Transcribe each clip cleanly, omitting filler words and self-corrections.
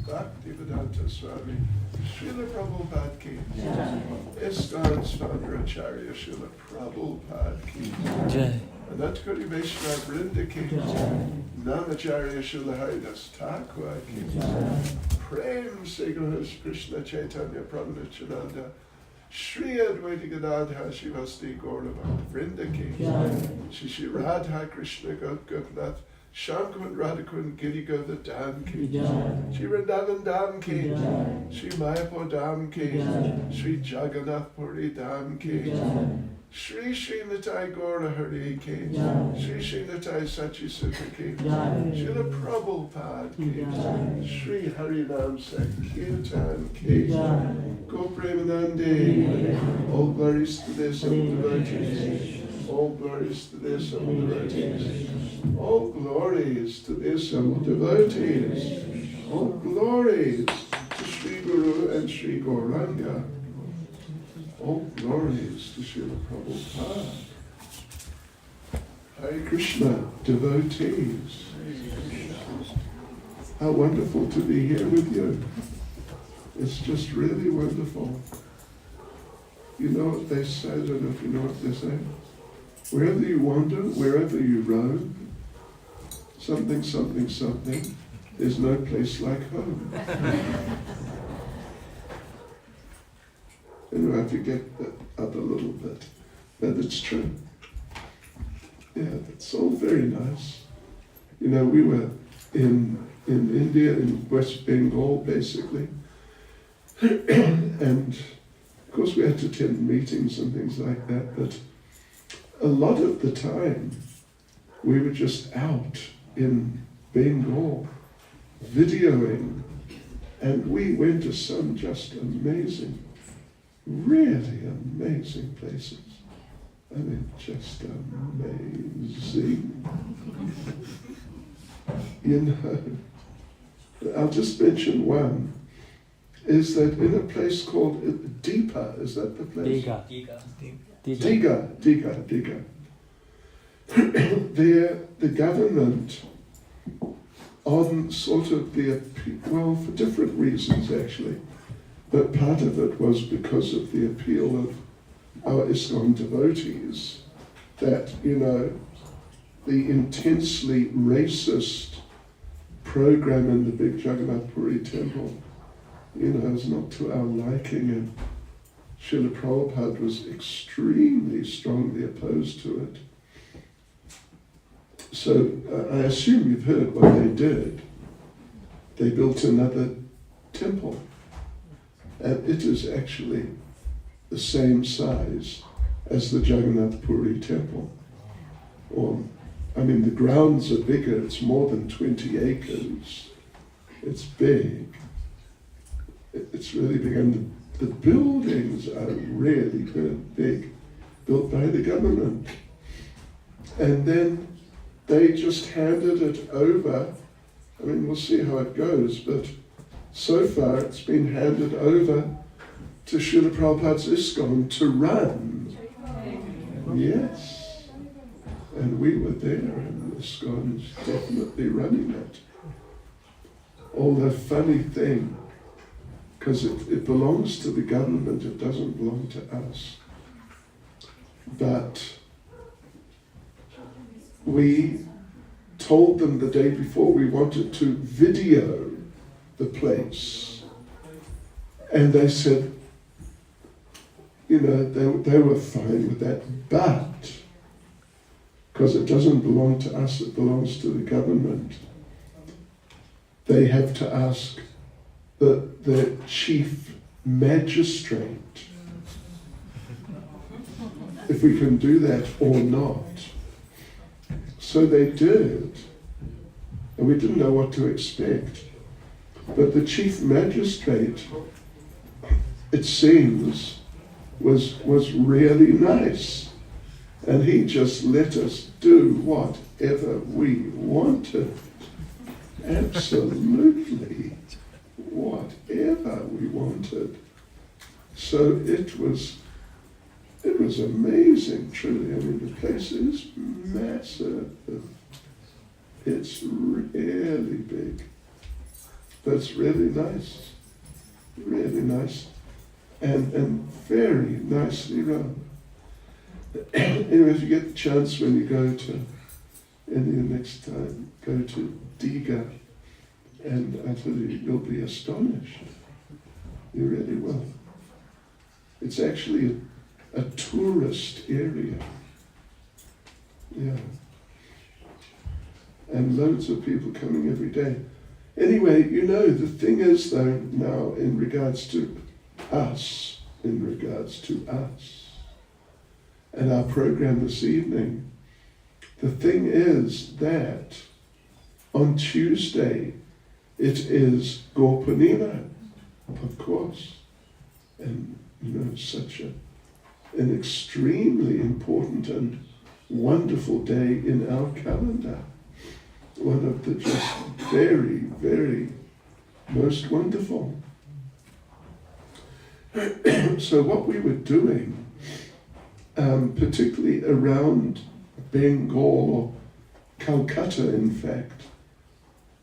Bhaktivedanta Swami, Srila Prabhupada ki, ISKCON's founder Acharya Srila Prabhupada ki, and that's Gaudiya Vaishnava Vrinda ki, Namacharya Srila Haridas Thakur ki, Prem Se Gurus Krishna Chaitanya Prabhu Nityananda, Shri Advaita Gadadhar Shivasti Gaurava Vrinda ki, Shri Radha Krishna Gopinath, Shankun Radhakun Giri Govardhan Dham ki, Shri Vrindavan Dham ki, Shri Mayapur Dham ki, Shri Jagannath Puri Dham ki, Shri Nitai Gaura Hari ki, Shri Nitai Sachi Sutta ki, Srila Prabhupada ki, Shri Harinam Sankirtan ki, Go Premanandi, all glories to this and devotees. All glories to this and devotees. All glories to this and devotees. All glories to Sri Guru and Sri Gauranga. All glories to Srila Prabhupada. Hare Krishna, devotees. How wonderful to be here with you. It's just really wonderful. You know what they say? I don't know if you know what they say. Wherever you wander, wherever you roam, something, something, something, there's no place like home. Anyway, I forget that up a little bit, but it's true. Yeah, it's all very nice. You know, we were in India, in West Bengal, basically, and of course we had to attend meetings and things like that, but a lot of the time we were just out in Bengal videoing, and we went to some just amazing, really amazing places. I mean, just amazing. You know, I'll just mention one, is that in a place called Japa, is that the place? Diga. There, the government, on sort of the, well, for different reasons actually, but part of it was because of the appeal of our ISKCON devotees, that, you know, the intensely racist program in the big Jagannath Puri temple, you know, is not to our liking, and Srila Prabhupada was extremely strongly opposed to it. So I assume you've heard what they did. They built another temple, and it is actually the same size as the Jagannath Puri temple. Or, I mean, the grounds are bigger, it's more than 20 acres. It's big. It's really big, and the buildings are really big, built by the government. And then they just handed it over. I mean, we'll see how it goes, but so far it's been handed over to Srila Prabhupada's ISKCON to run. Yes. And we were there, and ISKCON is definitely running it. Although, funny thing, because it belongs to the government, it doesn't belong to us. But we told them the day before we wanted to video the place. And they said, you know, they were fine with that, but because it doesn't belong to us, it belongs to the government, they have to ask the chief magistrate if we can do that or not. So they did, and we didn't know what to expect. But the chief magistrate, it seems, was really nice, and he just let us do whatever we wanted. Absolutely, whatever we wanted. So it was amazing, truly. I mean, the place is massive. It's really big, but it's really nice, and very nicely run. Anyway, if you get the chance when you go to India next time, go to Diga, and I tell you, you'll be astonished. You really will. It's actually a tourist area. Yeah. And loads of people coming every day. Anyway, you know, the thing is though, now in regards to us, and our program this evening, the thing is that on Tuesday, it is Gorpanima, of course, and you know, such an extremely important and wonderful day in our calendar. One of the just very, very most wonderful. So what we were doing, particularly around Bengal, or Calcutta in fact,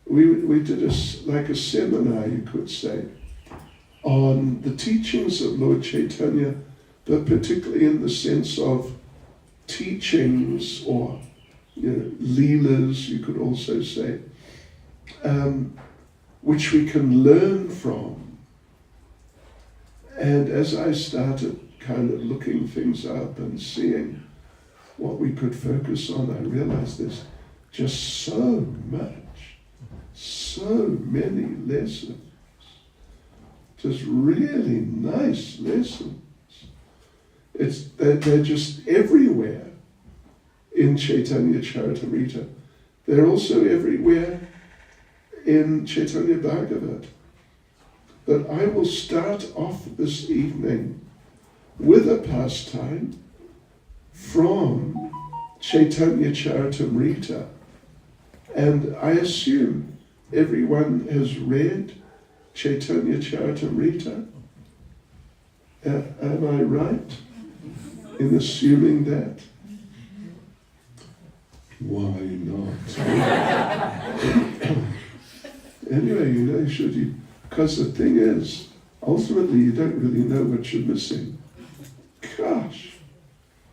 we did a seminar, you could say, on the teachings of Lord Chaitanya, but particularly in the sense of teachings, or you know, leelas, you could also say, which we can learn from. And as I started kind of looking things up and seeing what we could focus on, I realized there's just so many lessons, just really nice lessons. They're just everywhere. in Chaitanya Charitamrita. They're also everywhere in Chaitanya Bhagavat. But I will start off this evening with a pastime from Chaitanya Charitamrita. And I assume everyone has read Chaitanya Charitamrita. Am I right in assuming that? Why not? Anyway, should you? Because the thing is, ultimately you don't really know what you're missing. Gosh,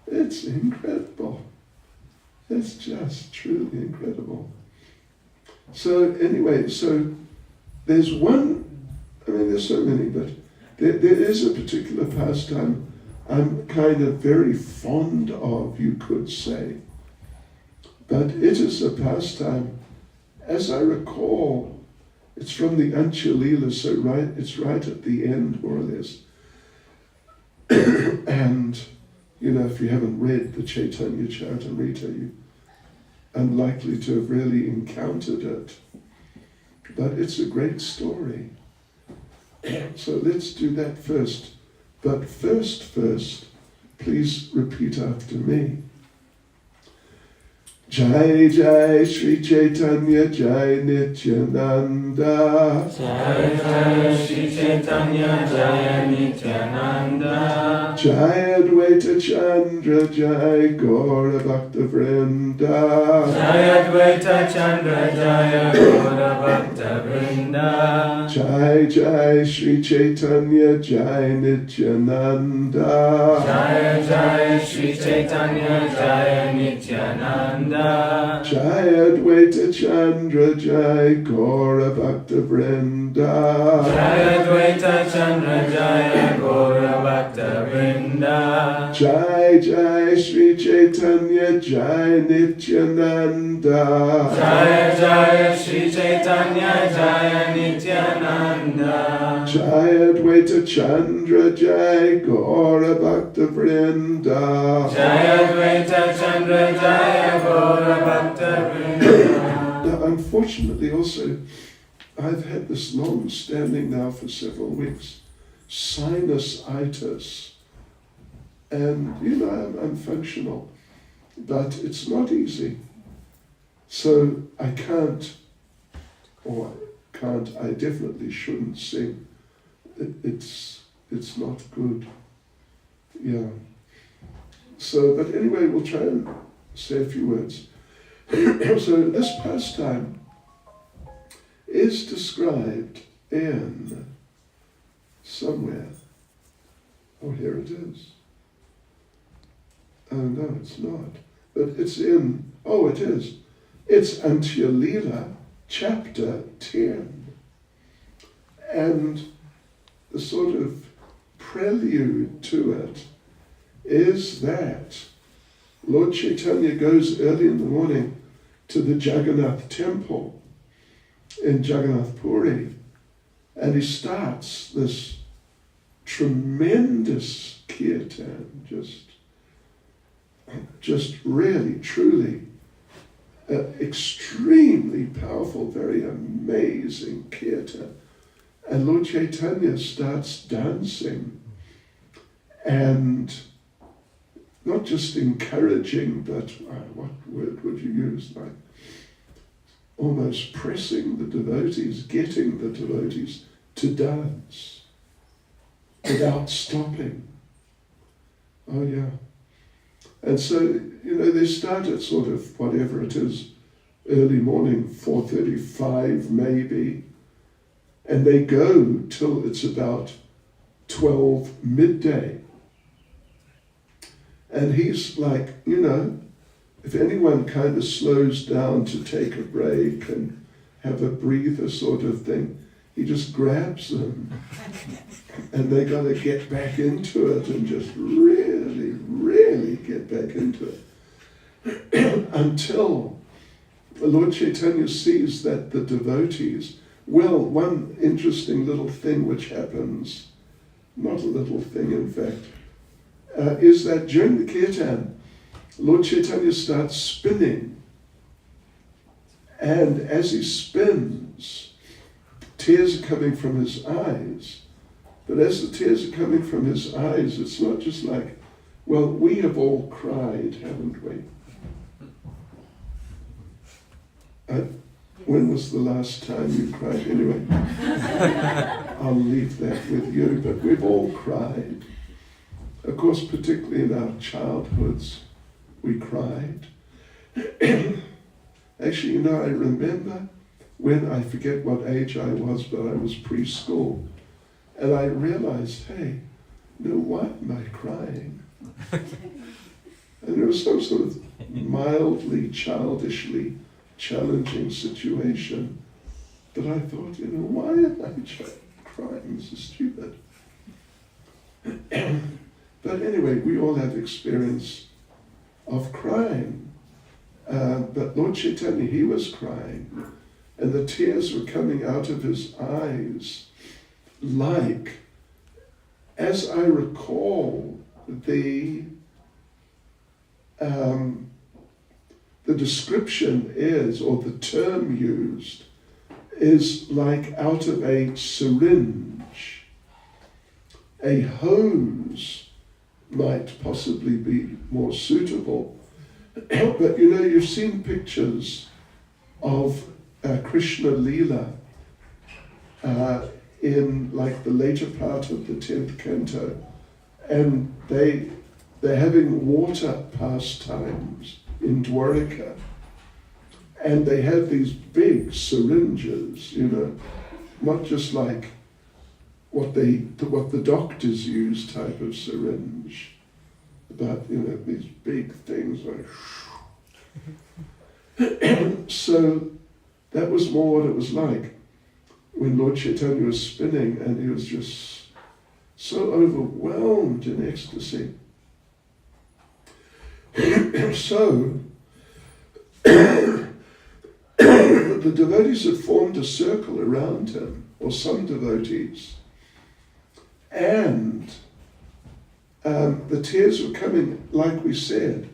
it's incredible. It's just truly incredible. So anyway, so there's one, there's so many, but there is a particular pastime I'm kind of very fond of, you could say. But it is a pastime, as I recall, it's from the Antya-lila, so it's right at the end, more or less. And, if you haven't read the Chaitanya Charitamrita, you're unlikely to have really encountered it. But it's a great story. So let's do that first. But first, please repeat after me. Jai Jai Shri Chaitanya Jai Nityananda. Jai Jai Shri Chaitanya Jai Nityananda. Jai Advaita Chandra Jai Gaura Bhakta Vrinda. Jai Advaita Chandra Jai Gaura Bhakta Vrinda. Jai Jai Shri Chaitanya Jai Nityananda. Jai Jai Shri Chaitanya Jai Nityananda. Jai Advaita Chandra Jai Gaura Bhakta Vrinda. Jai Advaita Chandra Jai Gaura Bhakta Vrinda. Jai Jai Shri Chaitanya Jai Nityananda. Jai Jai Shri Chaitanya Jai Nityananda. Jai Advaita Chandra Jai Gaura Bhakta Vrinda. Jai Advaita Chandra Jai Gaura Bhakta Vrinda. Now, unfortunately, also, I've had this long-standing now for several weeks, sinusitis. And, I'm functional, but it's not easy. So I definitely shouldn't sing. It's not good. Yeah. So, but anyway, we'll try and say a few words. So this pastime is described in somewhere. Oh, here it is. Oh, no, it's not. But it's in, it is. It's Antya-lila, chapter 10. And the sort of prelude to it is that Lord Chaitanya goes early in the morning to the Jagannath temple in Jagannath Puri, and he starts this tremendous kirtan, just really, truly, extremely powerful, very amazing kirtan. And Lord Chaitanya starts dancing and not just encouraging, but what word would you use? Like almost pressing the devotees, getting the devotees to dance without stopping. Oh yeah. And so, they start at sort of whatever it is, early morning, 4:35 maybe, and they go till it's about 12 midday. And he's like, if anyone kind of slows down to take a break and have a breather sort of thing, he just grabs them. And they got to get back into it and just really, really get back into it. Until Lord Chaitanya sees that the devotees, one interesting little thing which happens, not a little thing in fact, is that during the kirtan, Lord Chaitanya starts spinning. And as he spins, tears are coming from his eyes. But as the tears are coming from his eyes, it's not just like, well, we have all cried, haven't we? When was the last time you cried? Anyway, I'll leave that with you, but we've all cried. Of course, particularly in our childhoods, we cried. Actually, I remember when, I forget what age I was, but I was preschool, and I realized, hey, why am I crying? And there was some sort of mildly, childishly challenging situation, but I thought, why am I crying? This is stupid. But anyway, we all have experience of crying. But Lord Chaitanya, he was crying, and the tears were coming out of his eyes, like, as I recall, the description is, or the term used, is like out of a syringe. A hose might possibly be more suitable. But you've seen pictures of Krishna Leela in like the later part of the 10th canto, and they're having water pastimes in Dwarika, and they have these big syringes, not just like what the doctors use type of syringe, but these big things like. So that was more what it was like when Lord Chaitanya was spinning, and he was just so overwhelmed in ecstasy. So the devotees had formed a circle around him, or some devotees, and the tears were coming, like we said,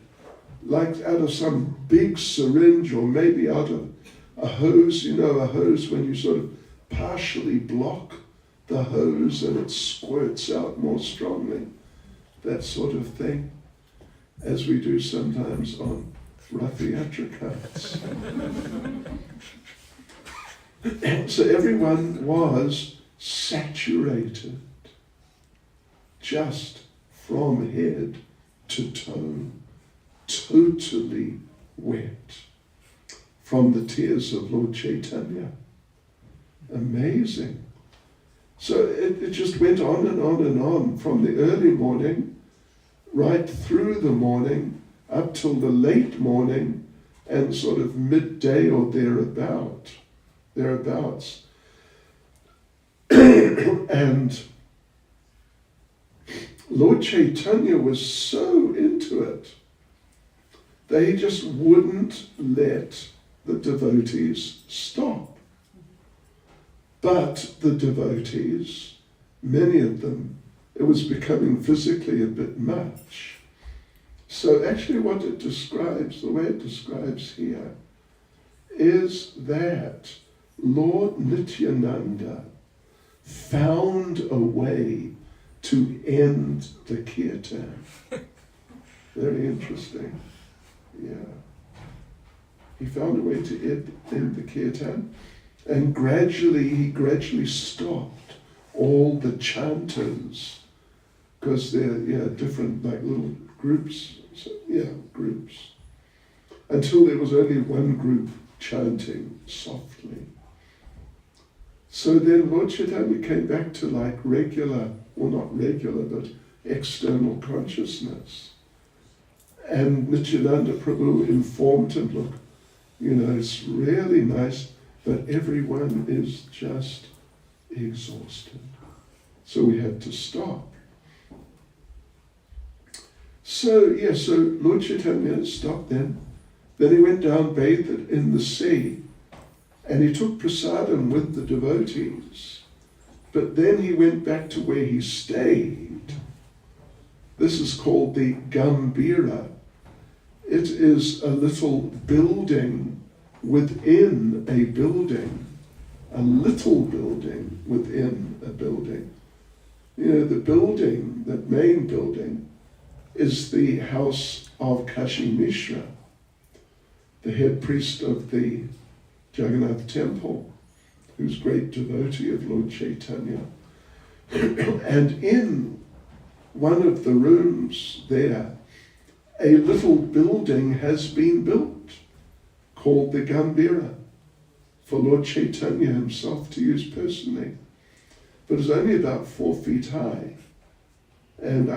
like out of some big syringe, or maybe out of a hose. A hose, when you sort of partially block the hose and it squirts out more strongly, that sort of thing, as we do sometimes on Rath Yatra carts. So everyone was saturated, just from head to toe, totally wet from the tears of Lord Chaitanya. Amazing. So it just went on and on and on, from the early morning right through the morning up till the late morning and sort of midday or thereabouts. And Lord Chaitanya was so into it that he just wouldn't let the devotees stop. But the devotees, many of them, it was becoming physically a bit much. So actually what it describes, the way it describes here, is that Lord Nityananda found a way to end the kirtan. Very interesting. Yeah. He found a way to end the kirtan, and he gradually stopped all the chanters, because they're different, like little groups. So, groups. Until there was only one group chanting softly. So then Lord Chaitanya came back to like regular, well not regular, but external consciousness. And Nityananda Prabhu informed him, look, it's really nice, but everyone is just exhausted. So we had to stop. So Lord Chaitanya stopped then. Then he went down, bathed in the sea, and he took prasadam with the devotees. But then he went back to where he stayed. This is called the Gambira. It is a little building within a building, a little building within a building. You know, the building, the main building, is the house of Kashi Mishra, the head priest of the Jagannath temple, who's great devotee of Lord Chaitanya. And in one of the rooms there, a little building has been built called the Gambira for Lord Chaitanya himself to use personally. But it's only about 4 feet high. And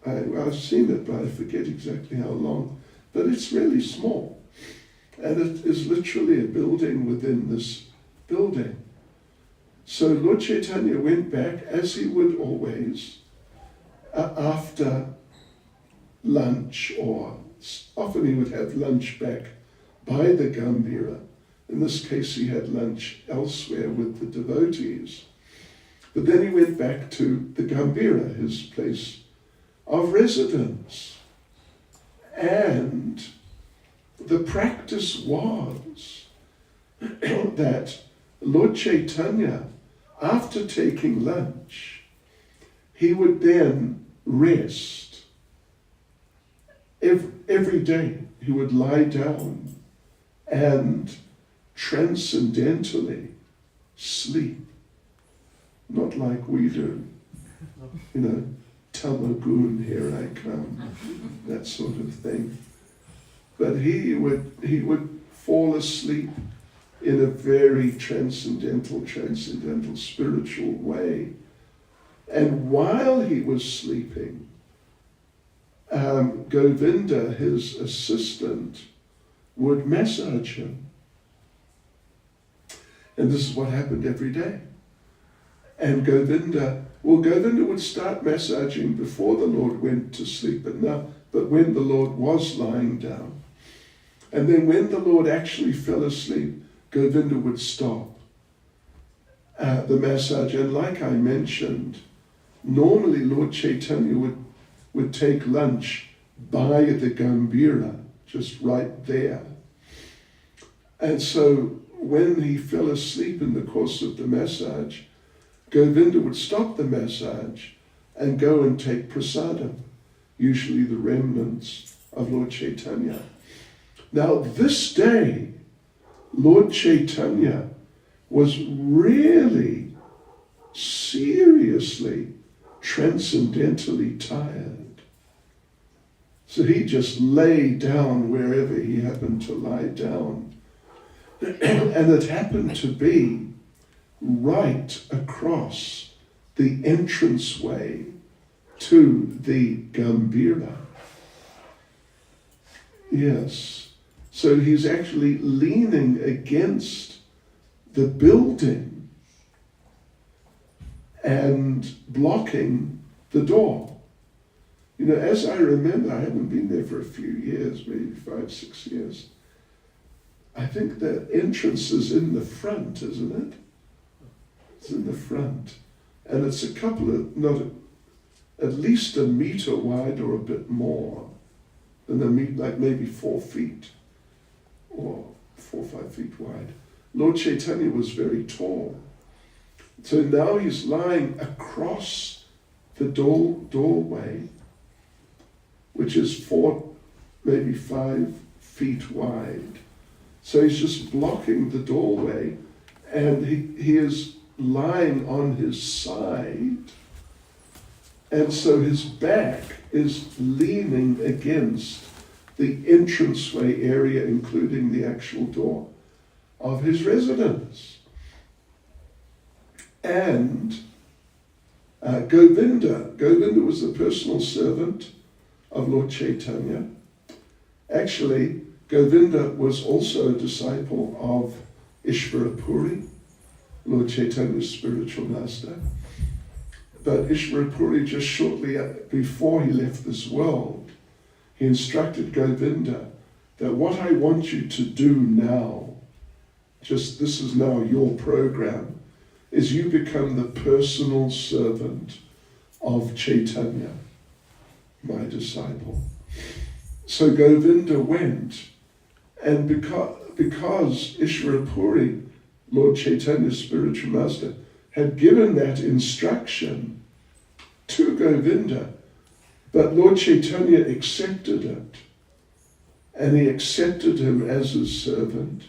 I've seen it, but I forget exactly how long. But it's really small. And it is literally a building within this building. So Lord Chaitanya went back, as he would always, after lunch, or often he would have lunch back by the Gambira. In this case, he had lunch elsewhere with the devotees. But then he went back to the Gambira, his place of residence. And the practice was that Lord Chaitanya, after taking lunch, he would then rest. Every day he would lie down and transcendentally sleep. Not like we do. You know, Tamagun, here I come, that sort of thing. But he would fall asleep in a very transcendental spiritual way. And while he was sleeping, Govinda, his assistant, would massage him. And this is what happened every day. And Govinda would start massaging before the Lord went to sleep, but when the Lord was lying down. And then when the Lord actually fell asleep, Govinda would stop the massage. And like I mentioned, normally Lord Chaitanya would take lunch by the Gambira, just right there. And so when he fell asleep in the course of the massage, Govinda would stop the massage and go and take prasadam, usually the remnants of Lord Chaitanya. Now this day, Lord Chaitanya was really, seriously, transcendentally tired. So he just lay down wherever he happened to lie down. And it happened to be right across the entranceway to the Gambira. Yes. So he's actually leaning against the building and blocking the door. You know, as I remember, I haven't been there for a few years, maybe 5, 6 years. I think the entrance is in the front, isn't it? It's in the front. And it's a couple of, at least a meter wide or a bit more. And like maybe 4 feet or 4 or 5 feet wide. Lord Chaitanya was very tall. So now he's lying across the doorway, which is 4, maybe 5 feet wide. So he's just blocking the doorway, and he is lying on his side, and so his back is leaning against the entranceway area, including the actual door of his residence. And Govinda was the personal servant of Lord Chaitanya. Actually, Govinda was also a disciple of Ishvarapuri, Lord Chaitanya's spiritual master. But Ishvarapuri, just shortly before he left this world, he instructed Govinda that what I want you to do now, just this is now your program, is you become the personal servant of Chaitanya, my disciple. So Govinda went, and because Ishvara Puri, Lord Chaitanya's spiritual master, had given that instruction to Govinda, but Lord Chaitanya accepted it, and he accepted him as his servant,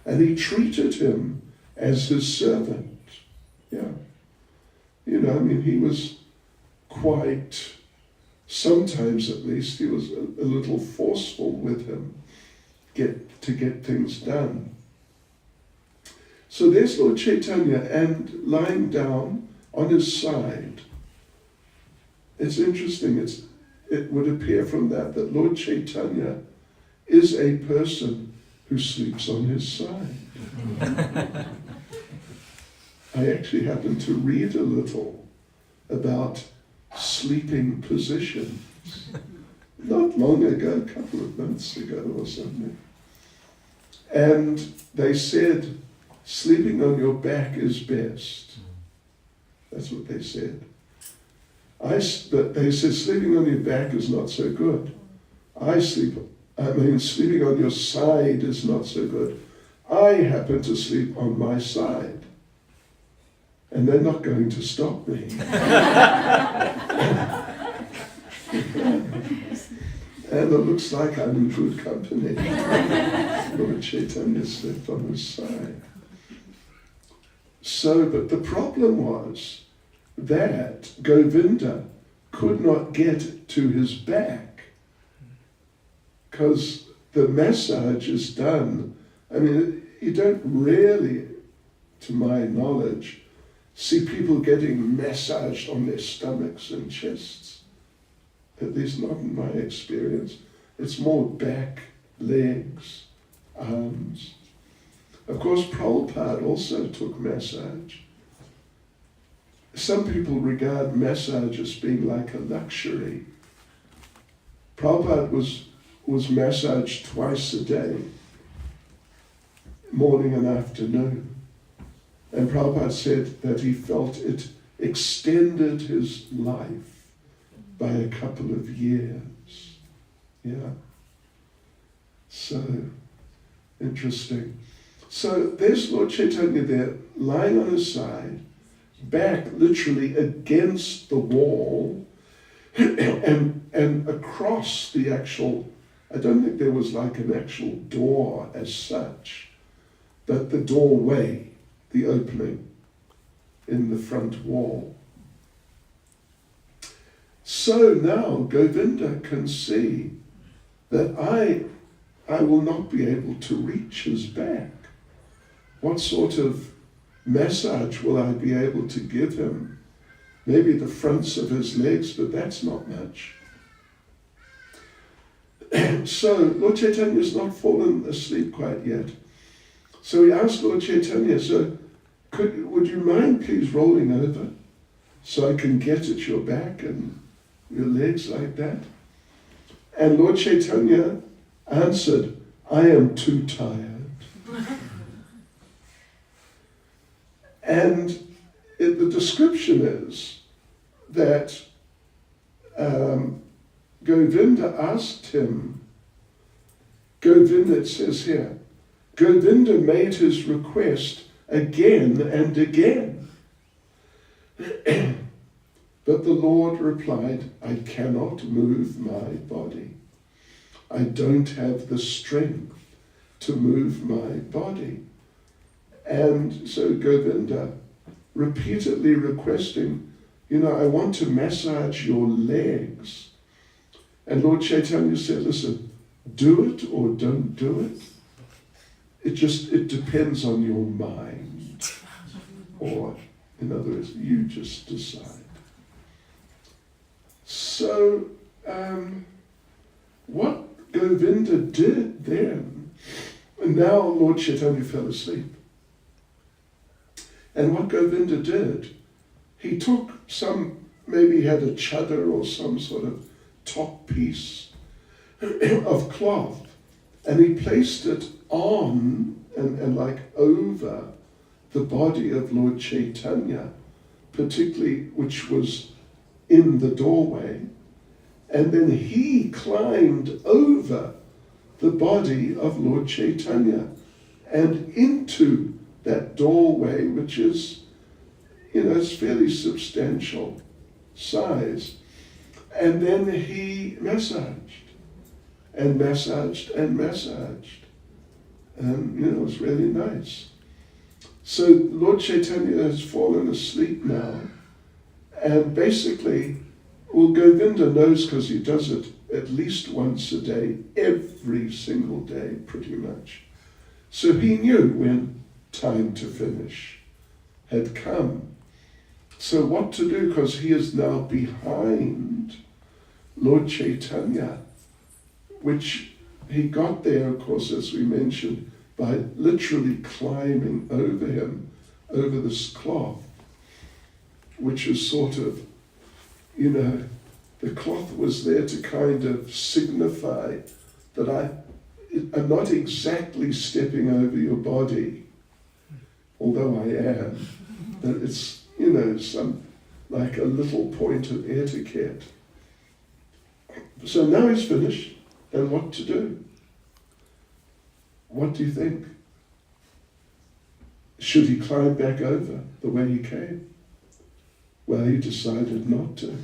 and he treated him as his servant. Yeah. He was quite, sometimes at least, he was a little forceful with him to get things done. So there's Lord Chaitanya, and lying down on his side. It's interesting, it would appear from that Lord Chaitanya is a person who sleeps on his side. I actually happened to read a little about sleeping positions not long ago, a couple of months ago or something. And they said, sleeping on your back is best. That's what they said. But they said sleeping on your back is not so good. Sleeping on your side is not so good. I happen to sleep on my side. And they're not going to stop me. And it looks like I'm in good company. Lord Chaitanya slept on his side. But the problem was that Govinda could not get to his back because the massage is done. You don't really, to my knowledge, see people getting massaged on their stomachs and chests. At least not in my experience. It's more back, legs, arms. Of course, Prabhupada also took massage. Some people regard massage as being like a luxury. Prabhupada was massaged twice a day, morning and afternoon. And Prabhupada said that he felt it extended his life by a couple of years. Yeah. So, interesting. So there's Lord Chaitanya there, lying on his side, back literally against the wall, and across the actual, I don't think there was like an actual door as such, but the doorway, the opening in the front wall. So now Govinda can see that I will not be able to reach his back. What sort of massage will I be able to give him? Maybe the fronts of his legs, but that's not much. So Lord Chaitanya has not fallen asleep quite yet. So he asked Lord Chaitanya, would you mind please rolling over so I can get at your back and your legs like that? And Lord Chaitanya answered, I am too tired. And the description is that Govinda asked him, it says here, Govinda made his request again and again. But the Lord replied, I cannot move my body. I don't have the strength to move my body. And so Govinda repeatedly requesting, I want to massage your legs. And Lord Chaitanya said, listen, do it or don't do it. It depends on your mind. Or, in other words, you just decide. So, what Govinda did then, and now Lord Chaitanya fell asleep. And what Govinda did, he took maybe he had a chadar or some sort of top piece of cloth, and he placed it on and like over the body of Lord Chaitanya, particularly which was in the doorway, And then he climbed over the body of Lord Chaitanya and into that doorway, which is, it's fairly substantial size. And then he massaged and massaged and massaged. And, it was really nice. So Lord Chaitanya has fallen asleep now. And basically, Govinda knows, because he does it at least once a day, every single day, pretty much. So he knew when time to finish had come. So what to do, because he is now behind Lord Chaitanya, which he got there, of course, as we mentioned, by literally climbing over him, over this cloth, which is sort of, the cloth was there to kind of signify that I'm not exactly stepping over your body, although I am, that it's, some, like a little point of etiquette. So now he's finished, and what to do? What do you think? Should he climb back over the way he came? Well, he decided not to.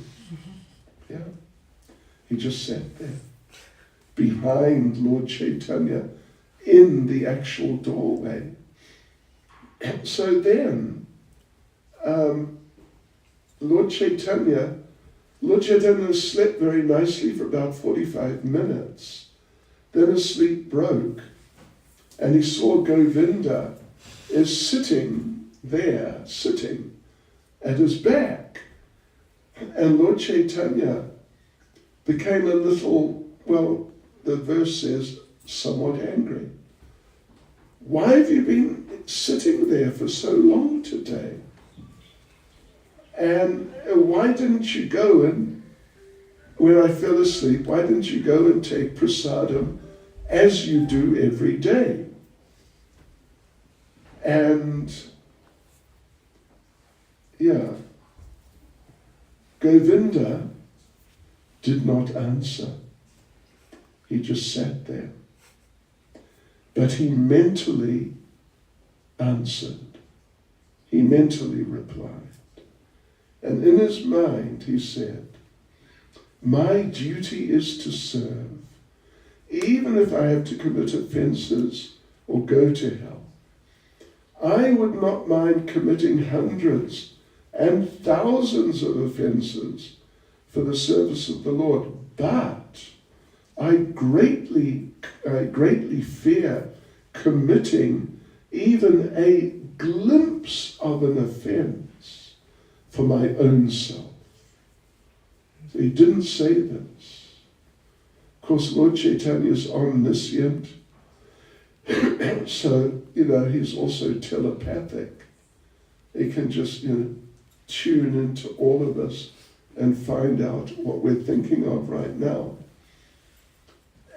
Yeah. He just sat there, behind Lord Chaitanya, in the actual doorway. So then, Lord Chaitanya slept very nicely for about 45 minutes. Then his sleep broke, and he saw Govinda is sitting at his back. And Lord Chaitanya became a little, the verse says, somewhat angry. Why have you been sitting there for so long today? And why didn't you go and, when I fell asleep, why didn't you go and take prasadam as you do every day? And, Govinda did not answer. He just sat there. But he mentally answered. He mentally replied. And in his mind he said, my duty is to serve, even if I have to commit offenses or go to hell. I would not mind committing hundreds and thousands of offenses for the service of the Lord, but I greatly fear committing even a glimpse of an offense for my own self. So he didn't say this. Of course, Lord Chaitanya is omniscient, so, he's also telepathic. He can just, tune into all of us and find out what we're thinking of right now.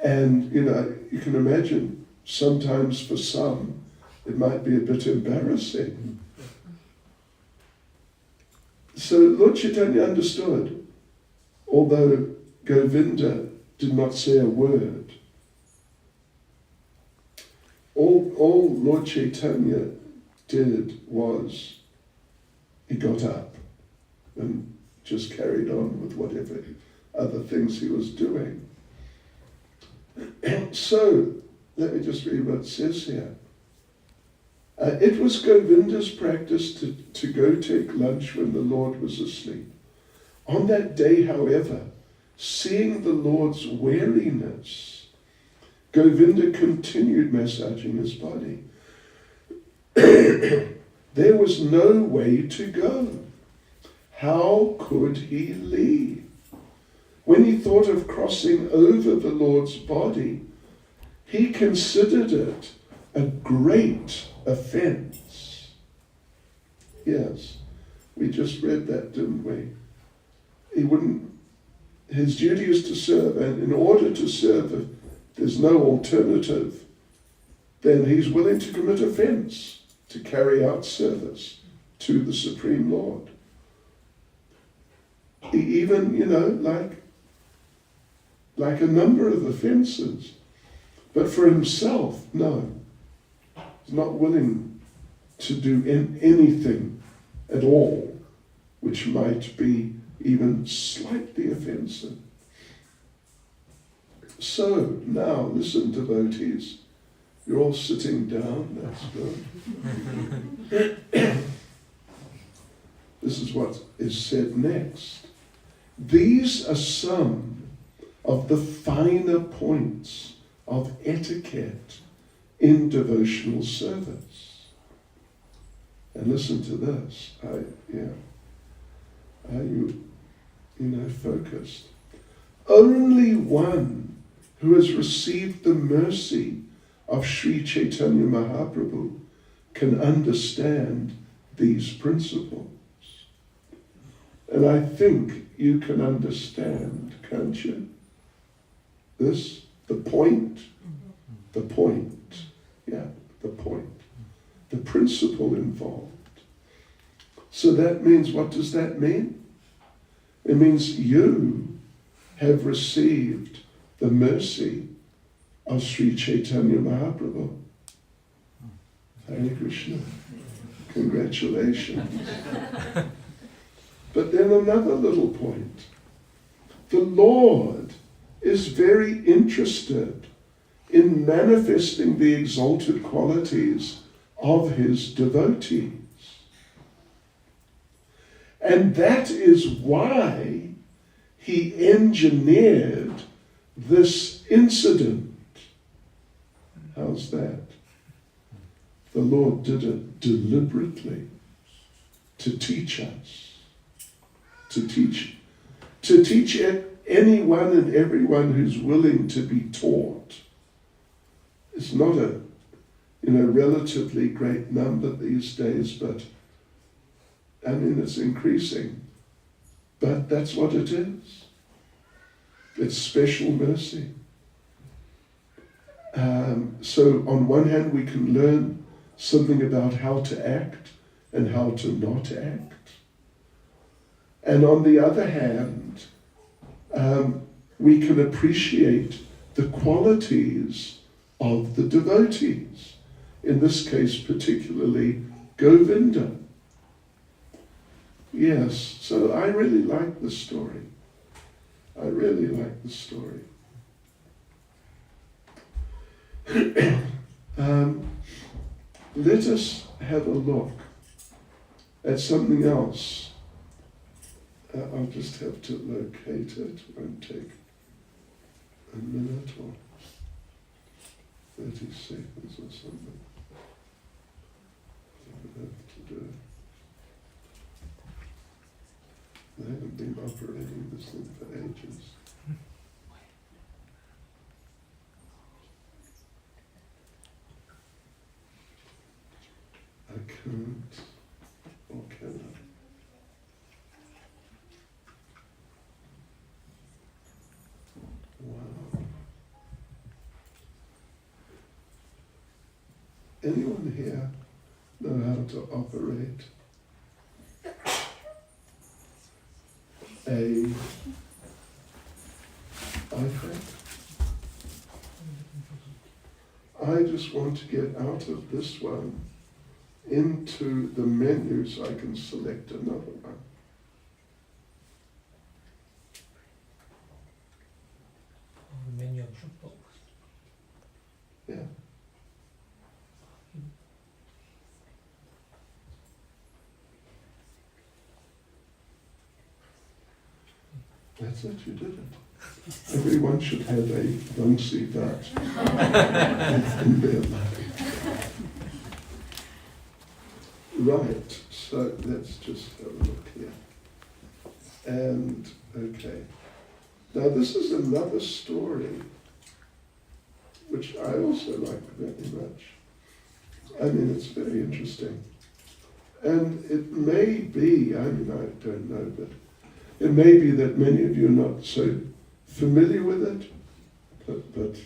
And, you can imagine, sometimes for some, it might be a bit embarrassing. So Lord Chaitanya understood, although Govinda did not say a word. All Lord Chaitanya did was he got up and just carried on with whatever other things he was doing. So, let me just read what it says here. It was Govinda's practice to go take lunch when the Lord was asleep. On that day, however, seeing the Lord's weariness, Govinda continued massaging his body. There was no way to go. How could he leave? When he thought of crossing over the Lord's body, he considered it a great offense. Yes, we just read that, didn't we? His duty is to serve, and in order to serve, if there's no alternative, then he's willing to commit offense to carry out service to the Supreme Lord. He even, like a number of offences. But for himself, no. He's not willing to do anything at all which might be even slightly offensive. So, now listen, devotees. You're all sitting down, that's good. This is what is said next. These are some of the finer points of etiquette in devotional service. And listen to this. Are you focused? Only one who has received the mercy of Sri Chaitanya Mahaprabhu can understand these principles. And I think you can understand, can't you? The point, the principle involved. So that means, what does that mean? It means you have received the mercy of Sri Chaitanya Mahaprabhu. Hare Krishna. Congratulations. But then another little point. The Lord is very interested in manifesting the exalted qualities of his devotees. And that is why he engineered this incident. How's that? The Lord did it deliberately to teach us. To teach anyone and everyone who's willing to be taught. It's not a relatively great number these days, but it's increasing. But that's what it is. It's special mercy. So on one hand we can learn something about how to act and how to not act. And on the other hand, we can appreciate the qualities of the devotees. In this case, particularly Govinda. Yes, so I really like the story. Let us have a look at something else. I'll just have to locate it. It won't take a minute or 30 seconds or something. I would have to do it. They haven't been operating this thing for ages. I can't, or can I? Wow. Anyone here know how to operate a iPad? I just want to get out of this one into the menu so I can select another one. Menu of Japa. Yeah. That's it, you did it. Everyone should have a Vamsi that in their life. Right, so let's just have a look here. And, okay. Now this is another story, which I also like very much. It's very interesting. And it may be, I don't know, but it may be that many of you are not so familiar with it, but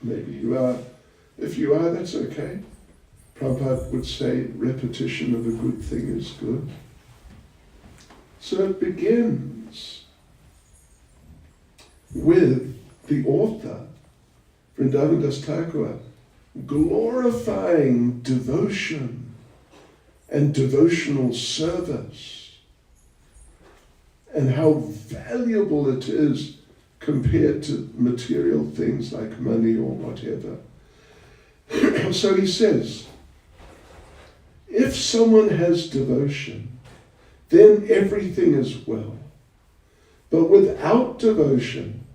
maybe you are. If you are, that's okay. Prabhupada would say repetition of a good thing is good. So it begins with the author, Vrindavan Das Thakur, glorifying devotion and devotional service and how valuable it is compared to material things like money or whatever. So he says, if someone has devotion, then everything is well. But without devotion,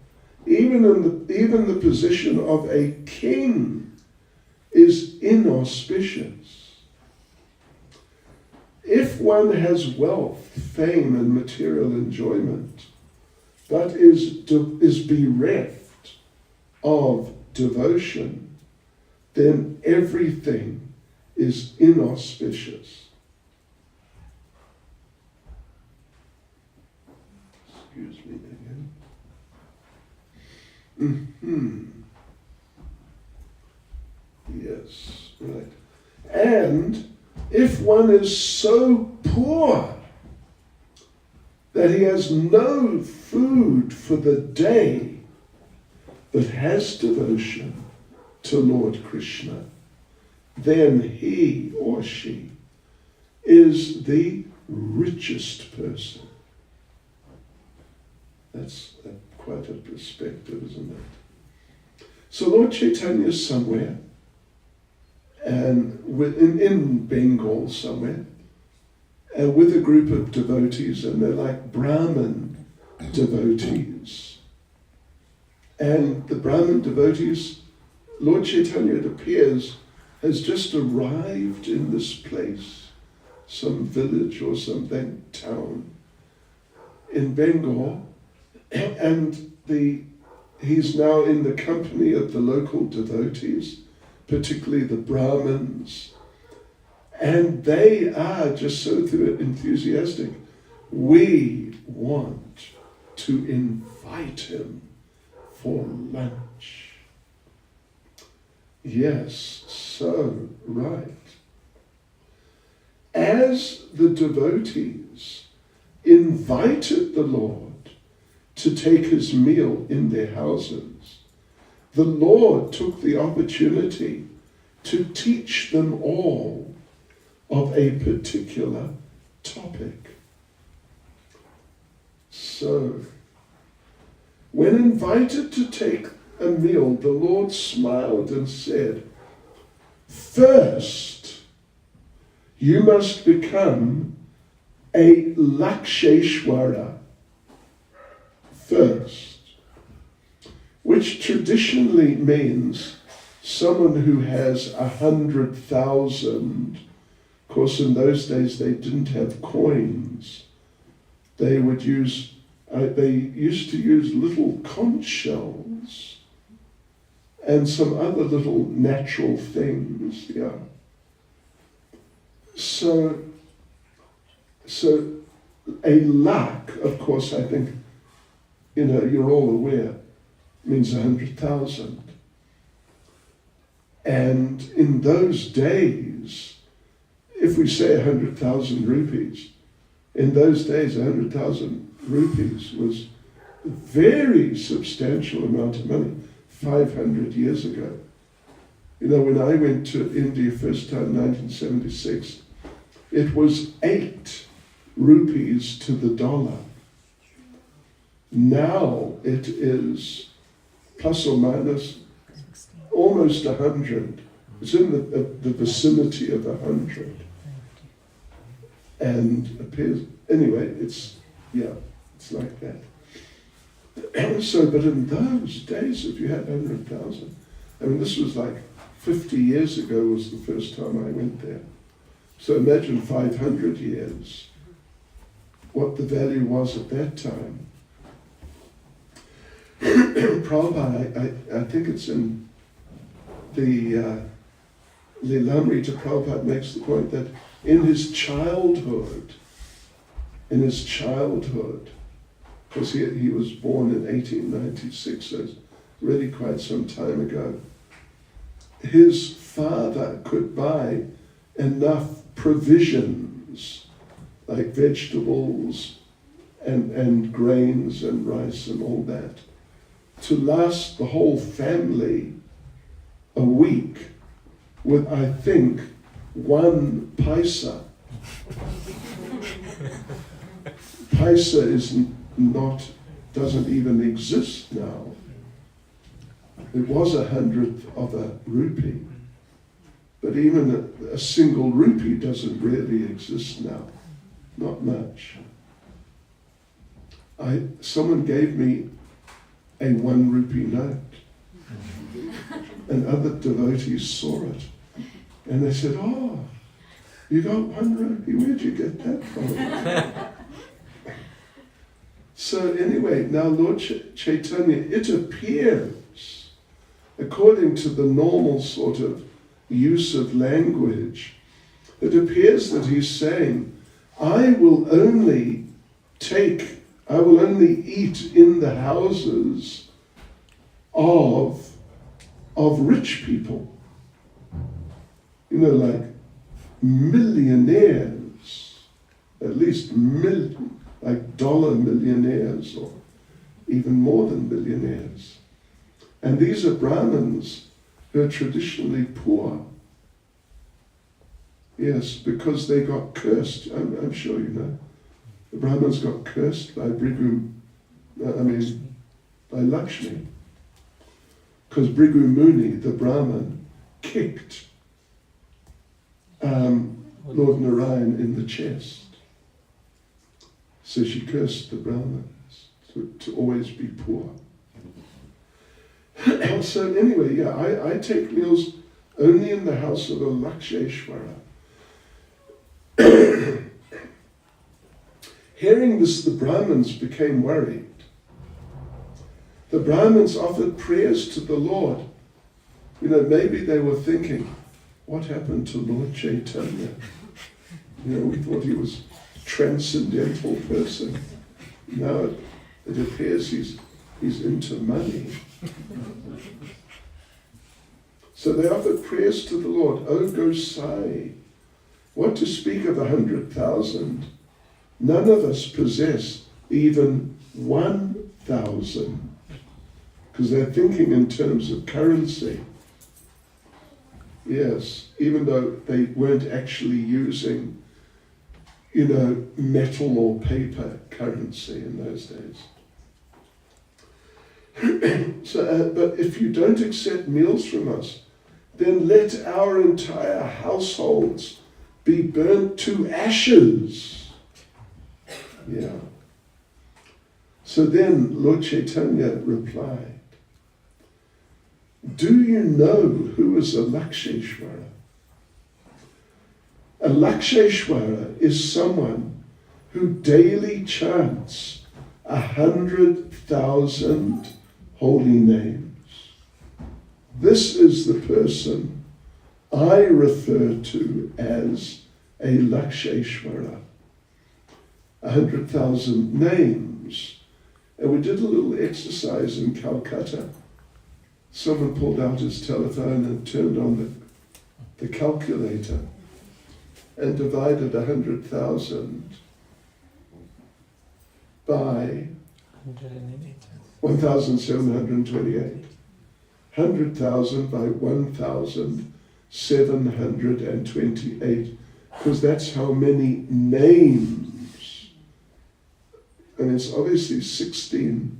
even the position of a king is inauspicious. If one has wealth, fame, and material enjoyment, but is bereft of devotion, then everything is inauspicious. Excuse me again. Yes, right. And if one is so poor that he has no food for the day, but has devotion to Lord Krishna, then he or she is the richest person. That's quite a perspective, isn't it? So Lord Chaitanya is somewhere, and in Bengal somewhere, and with a group of devotees, and they're like Brahmin devotees. And the Brahmin devotees, Lord Chaitanya, it appears, has just arrived in this place, some village or something, town, in Bengal, and he's now in the company of the local devotees, particularly the Brahmins, and they are just so enthusiastic. We want to invite him for lunch. Yes, so right. As the devotees invited the Lord to take his meal in their houses, the Lord took the opportunity to teach them all of a particular topic. So, when invited to take a meal, the Lord smiled and said, first, you must become a Laksheshwara first, which traditionally means someone who has 100,000. Of course, in those days they didn't have coins. They used to use little conch shells and some other little natural things, yeah. So a lakh, of course, I think, you're all aware, means 100,000. And in those days, if we say 100,000 rupees, in those days 100,000 rupees was a very substantial amount of money, 500 years ago. When I went to India first time, 1976, it was 8 rupees to the dollar. Now it is plus or minus almost 100. It's in the vicinity of 100. And appears, anyway, it's like that. So, but in those days, if you had 100,000, this was like 50 years ago was the first time I went there. So imagine 500 years, what the value was at that time. Prabhupada, I think it's in the Lilamrita, Prabhupada makes the point that in his childhood, because he was born in 1896, so it's really quite some time ago, his father could buy enough provisions, like vegetables and grains and rice and all that, to last the whole family a week with, I think, 1 paisa. Paisa doesn't even exist now. It was 100th of a rupee. But even a single rupee doesn't really exist now. Not much. Someone gave me a 1 rupee note. And other devotees saw it. And they said, "Oh, you got 1 rupee, where'd you get that from?" So anyway, now Lord Chaitanya, it appears, according to the normal sort of use of language, it appears that he's saying, I will only eat in the houses of rich people. You know, like millionaires, at least like dollar millionaires, or even more than millionaires. And these are Brahmins who are traditionally poor. Yes, because they got cursed. I'm sure you know. The Brahmins got cursed by by Lakshmi. Because Bhrigu Muni, the Brahmin, kicked Lord Narayan in the chest. So she cursed the Brahmins to always be poor. So anyway, yeah, I take meals only in the house of a Laksheshwara. Hearing this, the Brahmins became worried. The Brahmins offered prayers to the Lord. You know, maybe they were thinking, what happened to Lord Chaitanya? You know, we thought he was a transcendental person. Now it appears he's into money. So they offered prayers to the Lord. O Gosai, what to speak of 100,000? None of us possess even 1,000. Because they're thinking in terms of currency. Yes, even though they weren't actually using, you know, metal or paper currency in those days. So, but if you don't accept meals from us, then let our entire households be burnt to ashes. Yeah. So then Lord Chaitanya replied, do you know who is a Laksheshwara? A Laksheshwara is someone who daily chants 100,000 holy names. This is the person I refer to as a Laksheshwara. 100,000 names. And we did a little exercise in Calcutta. Someone pulled out his telephone and turned on the calculator and divided 100,000 by 1,728. 100,000 by 1,728, because that's how many names. And it's obviously 16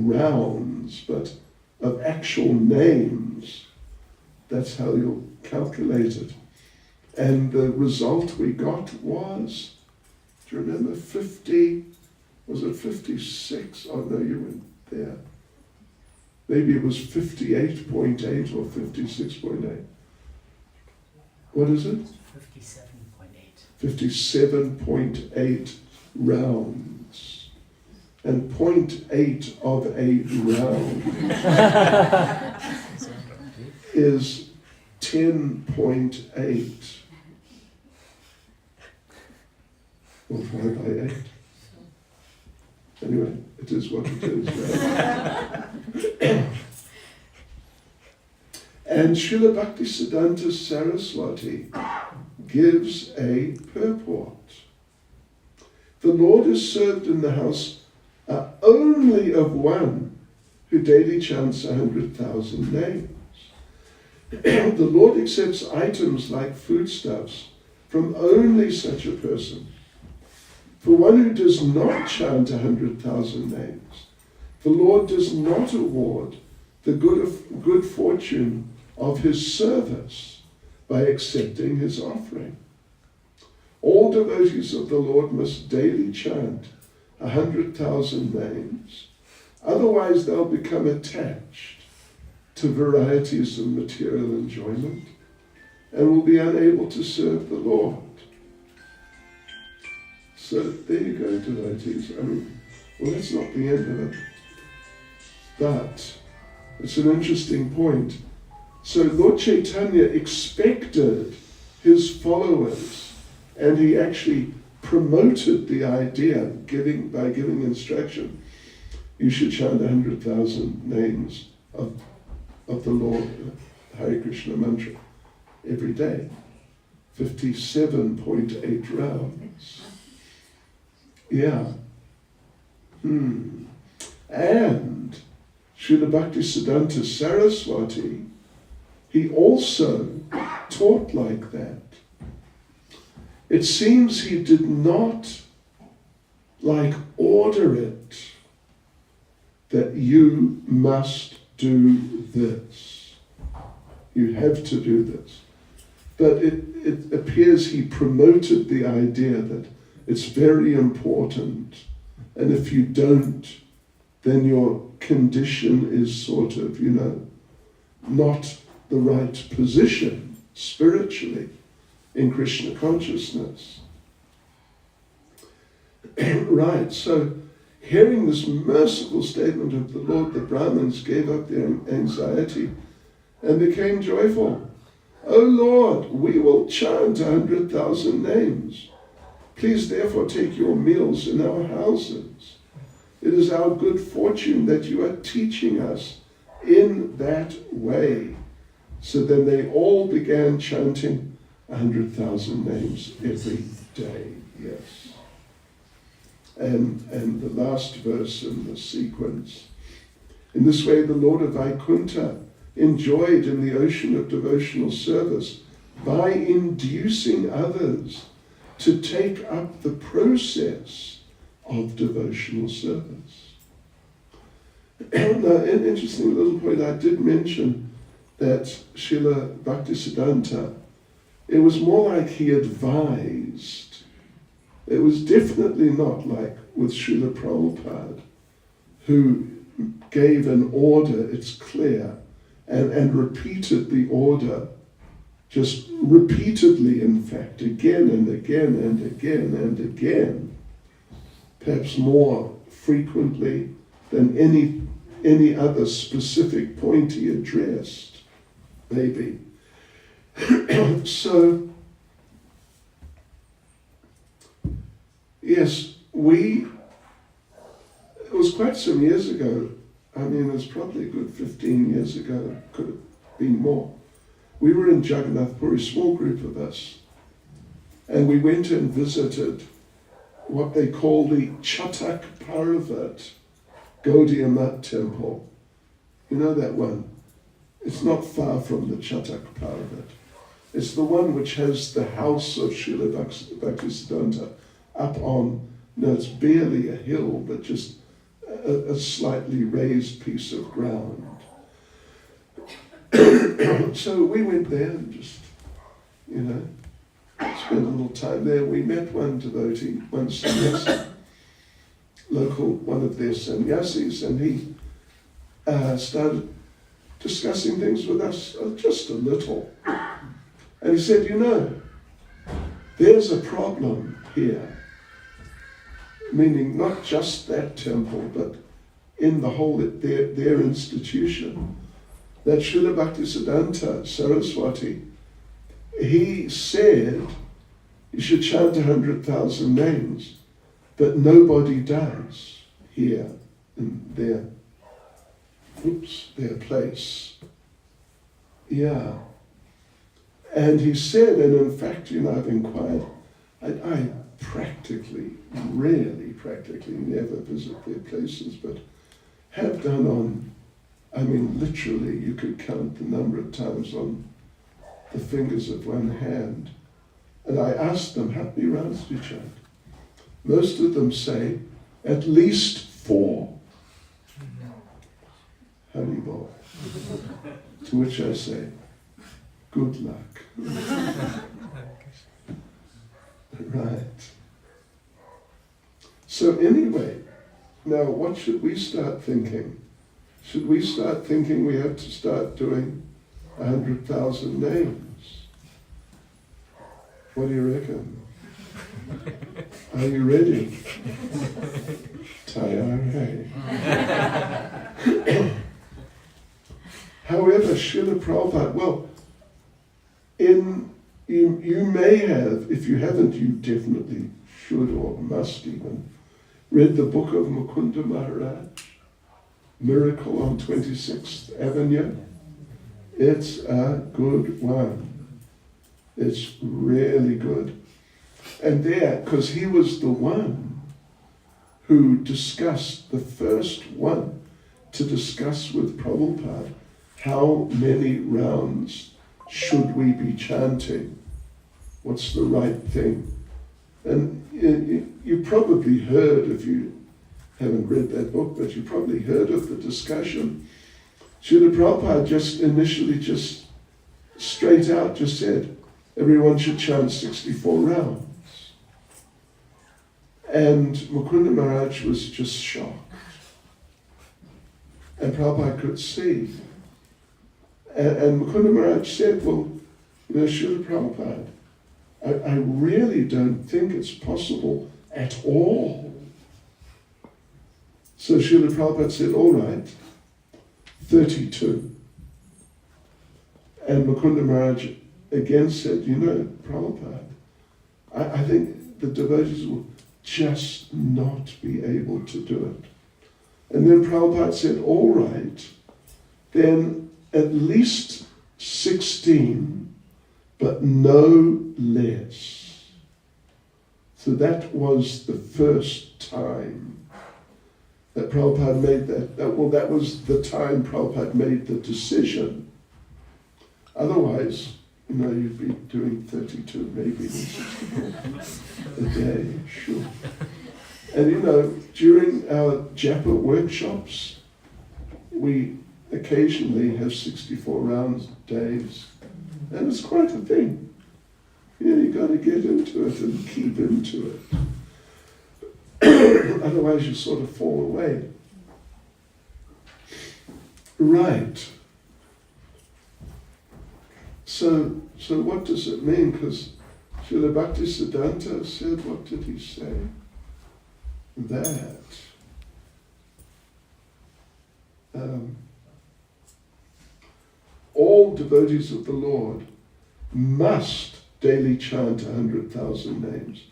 rounds, but of actual names, that's how you'll calculate it. And the result we got was, do you remember, 50, was it 56? Oh no, you weren't there. Maybe it was 58.8 or 56.8. What is it? 57.8. 57.8 rounds. And 0.8 of a round is 10.8. Multiplied by 8. Anyway, it is what it is. Right? And Srila Bhaktisiddhanta Saraswati gives a purport. The Lord is served in the house only of one who daily chants 100,000 names. The Lord accepts items like foodstuffs from only such a person. For one who does not chant 100,000 names, the Lord does not award the good fortune of his service by accepting his offering. All devotees of the Lord must daily chant 100,000 names, otherwise they'll become attached to varieties of material enjoyment and will be unable to serve the Lord. So there you go, devotees. Well, that's not the end of it, but it's an interesting point. So Lord Chaitanya expected his followers, and he actually promoted the idea by giving instruction. You should chant 100,000 names of the Lord, Hare Krishna mantra, every day. 57.8 rounds. Yeah. And Srila Bhaktisiddhanta Saraswati, he also taught like that. It seems he did not order it that you must do this. You have to do this. But it appears he promoted the idea that it's very important, and if you don't, then your condition is sort of, not the right position spiritually in Krishna consciousness. Right, so hearing this merciful statement of the Lord, the Brahmins gave up their anxiety and became joyful. O Lord, we will chant 100,000 names. Please therefore take your meals in our houses. It is our good fortune that you are teaching us in that way. So then they all began chanting 100,000 names every day. Yes. And the last verse in the sequence. In this way the Lord of Vaikuntha enjoyed in the ocean of devotional service by inducing others to take up the process of devotional service. Now, an interesting little point, I did mention that Srila Bhaktisiddhanta, it was more like he advised. It was definitely not like with Srila Prabhupada, who gave an order, it's clear, and repeated the order, just repeatedly, in fact, again and again and again and again, perhaps more frequently than any other specific point he addressed, maybe. So, yes, it was quite some years ago. It was probably a good 15 years ago, could have been more. We were in Jagannath Puri, a small group of us, and we went and visited what they call the Chatak Parvat Gaudiya Mat temple. You know that one? It's not far from the Chatak Parvat. It's the one which has the house of Srila Bhaktisiddhanta up on, it's barely a hill, but just a slightly raised piece of ground. So we went there and just, spent a little time there. We met one devotee, one sannyasi, one of their sannyasis, and he started discussing things with us just a little. And he said, there's a problem here. Meaning not just that temple, but in the whole, their institution. That Srila Bhaktisiddhanta Saraswati, he said you should chant 100,000 names, but nobody does here in their place. Yeah. And he said, and in fact, I've inquired, I practically never visit their places, but have done on I mean, literally, you could count the number of times on the fingers of one hand. And I asked them, how many rounds do you chant? Most of them say, at least 4. Haribol. To which I say, good luck. Right. So anyway, now what should we start thinking? Should we start thinking we have to start doing 100,000 names? What do you reckon? Are you ready? Tayare. However, Srila Prabhupada, well, you may have, if you haven't, you definitely should or must even, read the book of Mukunda Maharaj, Miracle on 26th Avenue. It's a good one. It's really good. And there, because he was the one who discussed, the first one to discuss with Prabhupada, how many rounds should we be chanting? What's the right thing? And you probably heard, if you haven't read that book, but you probably heard of the discussion. Srila Prabhupada just initially just straight out just said, everyone should chant 64 rounds. And Mukunda Maharaj was just shocked. And Prabhupada could see. And Mukunda Maharaj said, well, Srila Prabhupada, I really don't think it's possible at all. So Srila Prabhupada said, all right, 32. And Mukunda Maharaj again said, Prabhupada, I think the devotees will just not be able to do it. And then Prabhupada said, all right, then at least 16, but no less. So that was the first time that Prabhupada made that was the time Prabhupada made the decision. Otherwise, you'd be doing 32, maybe 64 a day, sure. And during our Japa workshops, we occasionally have 64 rounds days, and it's quite a thing. You got to get into it and keep into it. Otherwise you sort of fall away. Right. So what does it mean? Because Srila Bhaktisiddhanta said, what did he say? That all devotees of the Lord must daily chant 100,000 names.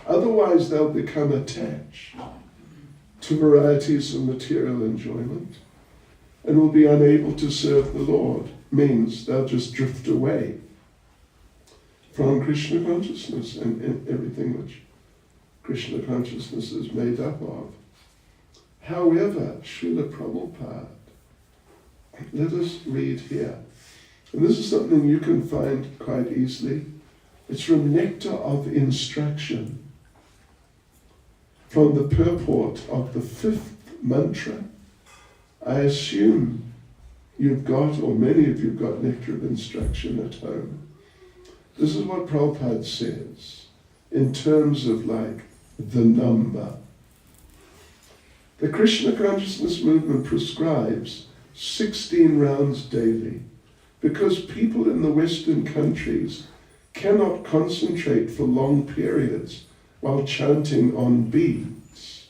Otherwise they'll become attached to varieties of material enjoyment and will be unable to serve the Lord. Means they'll just drift away from Krishna consciousness and everything which Krishna consciousness is made up of. However, Srila Prabhupada, let us read here. And this is something you can find quite easily. It's from Nectar of Instruction, from the purport of the 5th mantra. I assume you've got, or many of you have got Nectar of Instruction at home. This is what Prabhupada says in terms of like the number. The Krishna consciousness movement prescribes 16 rounds daily because people in the Western countries cannot concentrate for long periods while chanting on beads.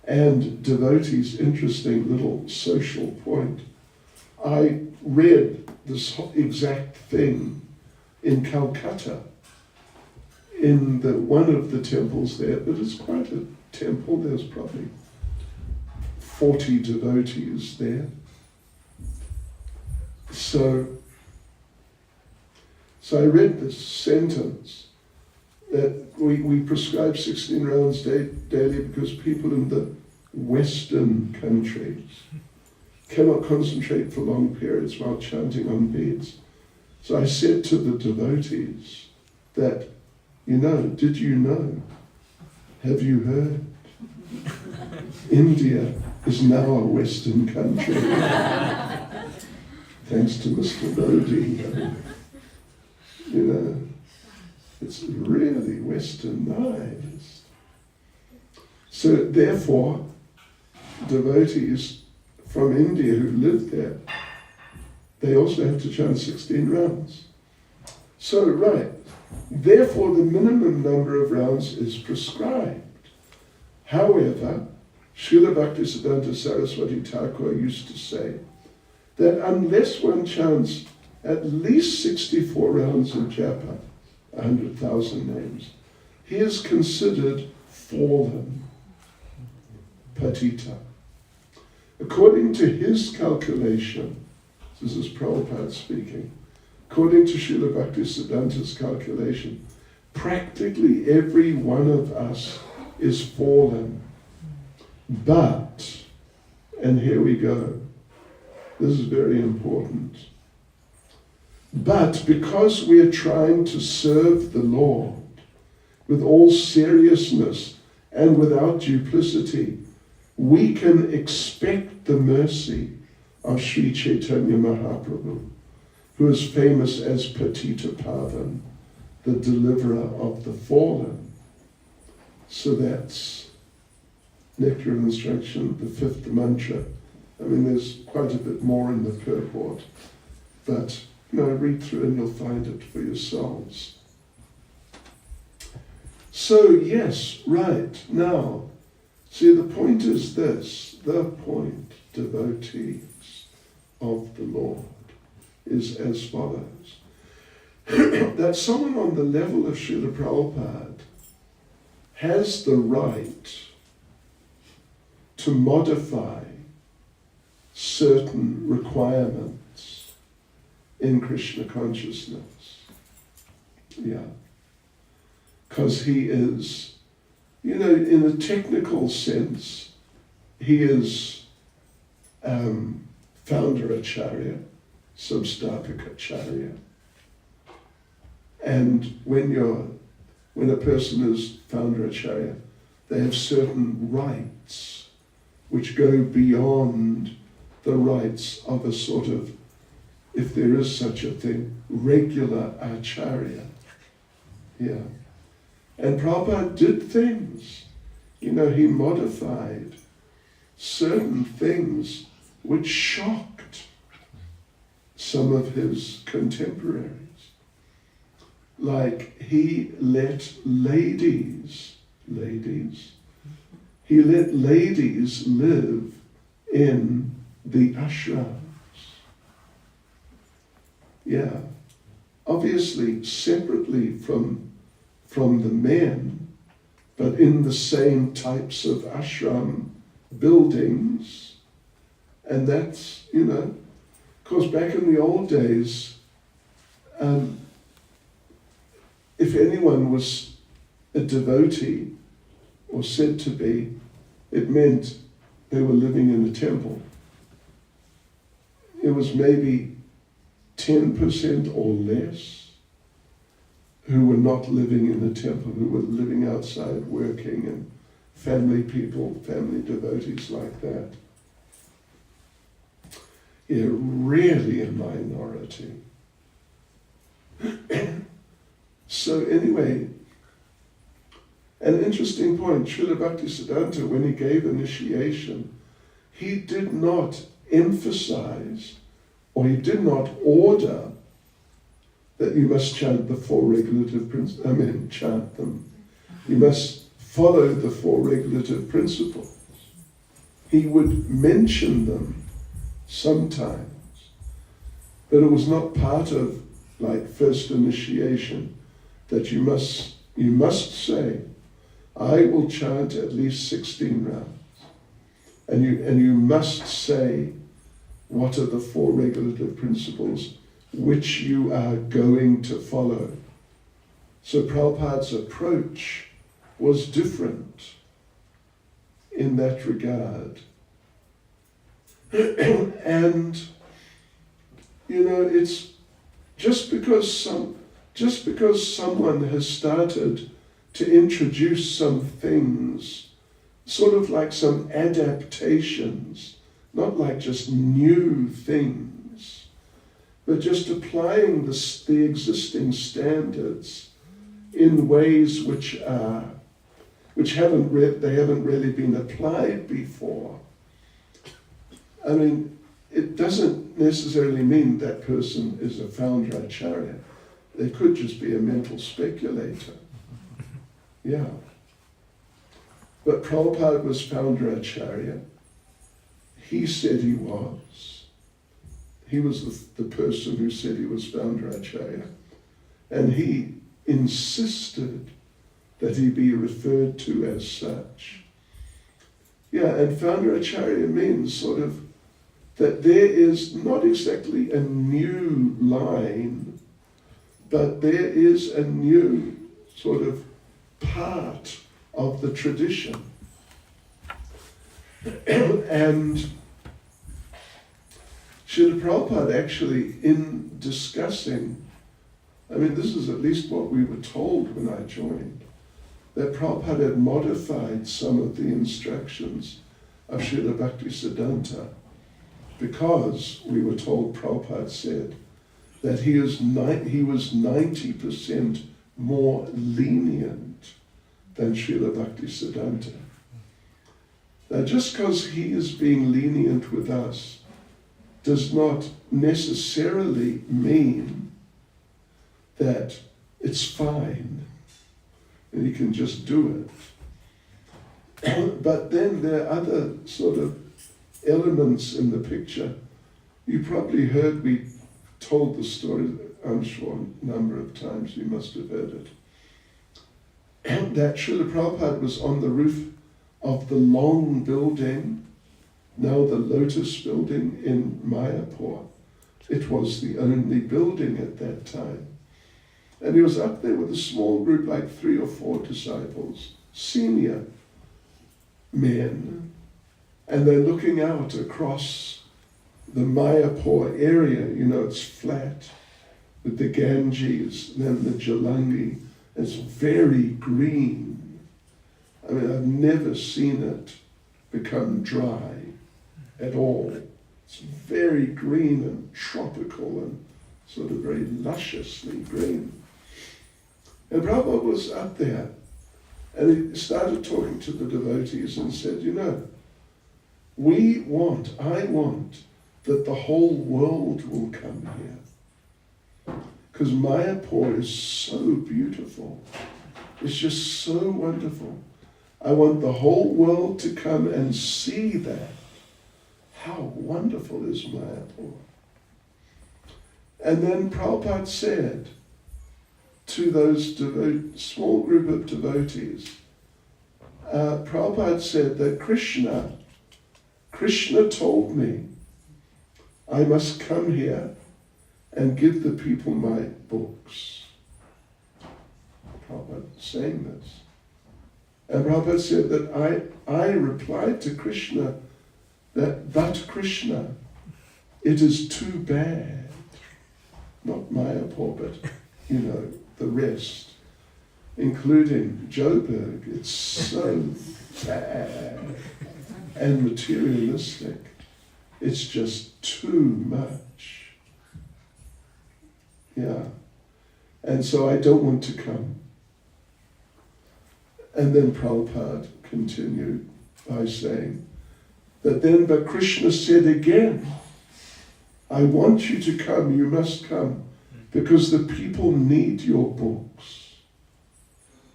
And devotees, interesting little social point. I read this exact thing in Calcutta, in one of the temples there, but it's quite a temple, there's probably 40 devotees there. So I read this sentence that we prescribe 16 rounds daily because people in the Western countries cannot concentrate for long periods while chanting on beads. So I said to the devotees that, did you know? Have you heard? India is now a Western country. Thanks to Mr. Modi. It's really Westernized. So therefore, devotees from India who live there, they also have to chant 16 rounds. So, right, therefore the minimum number of rounds is prescribed. However, Srila Bhaktisiddhanta Saraswati Thakur used to say that unless one chants at least 64 rounds of Japa, 100,000 names, he is considered fallen, patita. According to his calculation, this is Prabhupada speaking, according to Srila Bhaktisiddhanta's calculation, practically every one of us is fallen. But, and here we go, this is very important, but because we are trying to serve the Lord with all seriousness and without duplicity, we can expect the mercy of Sri Chaitanya Mahaprabhu, who is famous as Patita Pavan, the deliverer of the fallen. So that's Nectar of Instruction, the fifth mantra. I mean, there's quite a bit more in the purport, but read through and you'll find it for yourselves. So yes, right, now, see, the point is this, the point, devotees of the Lord, is as follows. That someone on the level of Srila Prabhupada has the right to modify certain requirements in Krishna consciousness. Yeah. Because he is, in a technical sense, he is founder acharya, substapika acharya. And when a person is founder acharya, they have certain rights which go beyond the rights of a sort of, if there is such a thing, regular acharya. Yeah. And Prabhupada did things. He modified certain things which shocked some of his contemporaries. Like he let ladies live in the ashrams. Yeah. Obviously separately from the men, but in the same types of ashram buildings. And that's, of course, back in the old days, if anyone was a devotee or said to be, it meant they were living in a temple. It was maybe 10% or less who were not living in the temple, who were living outside working, and family people, family devotees like that. Yeah, really a minority. So anyway, an interesting point, Srila Bhaktisiddhanta, when he gave initiation, he did not emphasize, or he did not order that you must chant the four regulative principles. Chant them. You must follow the four regulative principles. He would mention them sometimes, but it was not part of, like, first initiation, that you must say, I will chant at least 16 rounds. And you must say what are the four regulative principles which you are going to follow. So Prabhupada's approach was different in that regard. And, it's just because someone has started to introduce some things, sort of like some adaptations, not like just new things, but just applying the existing standards in ways which haven't really been applied before. I mean, it doesn't necessarily mean that person is a founder acharya. They could just be a mental speculator. Yeah. But Prabhupada was founder acharya. He said he was. He was the person who said he was founder acharya. And he insisted that he be referred to as such. Yeah, and founder acharya means sort of that there is not exactly a new line, but there is a new sort of part of the tradition. And Srila Prabhupada actually, in discussing, I mean, this is at least what we were told when I joined, that Prabhupada had modified some of the instructions of Srila Bhaktisiddhanta, because we were told Prabhupada said that he was 90% more lenient than Srila Bhaktisiddhanta. Now, just because he is being lenient with us does not necessarily mean that it's fine and he can just do it. But then there are other sort of elements in the picture. You probably heard me told the story, I'm sure, a number of times. You must have heard it. That Srila Prabhupada was on the roof of the long building, now the Lotus building in Mayapur. It was the only building at that time. And he was up there with a small group, like 3 or 4 disciples, senior men, and they're looking out across the Mayapur area. It's flat with the Ganges, then the Jalangi. It's very green. I mean, I've never seen it become dry at all. It's very green and tropical and sort of very lusciously green. And Prabhupada was up there, and he started talking to the devotees and said, I want that the whole world will come here. Because Mayapur is so beautiful. It's just so wonderful. I want the whole world to come and see that. How wonderful is Mayapur? And then Prabhupada said to those small group of devotees, Prabhupada said that Krishna told me I must come here and give the people my books. Prabhupada saying this. And Prabhupada said that I replied to Krishna but Krishna, it is too bad. Not Mayapur, but, the rest, including Joburg. It's so bad and materialistic. It's just too much. Yeah. And so I don't want to come. And then Prabhupada continued by saying that but Krishna said again, I want you to come, you must come, because the people need your books.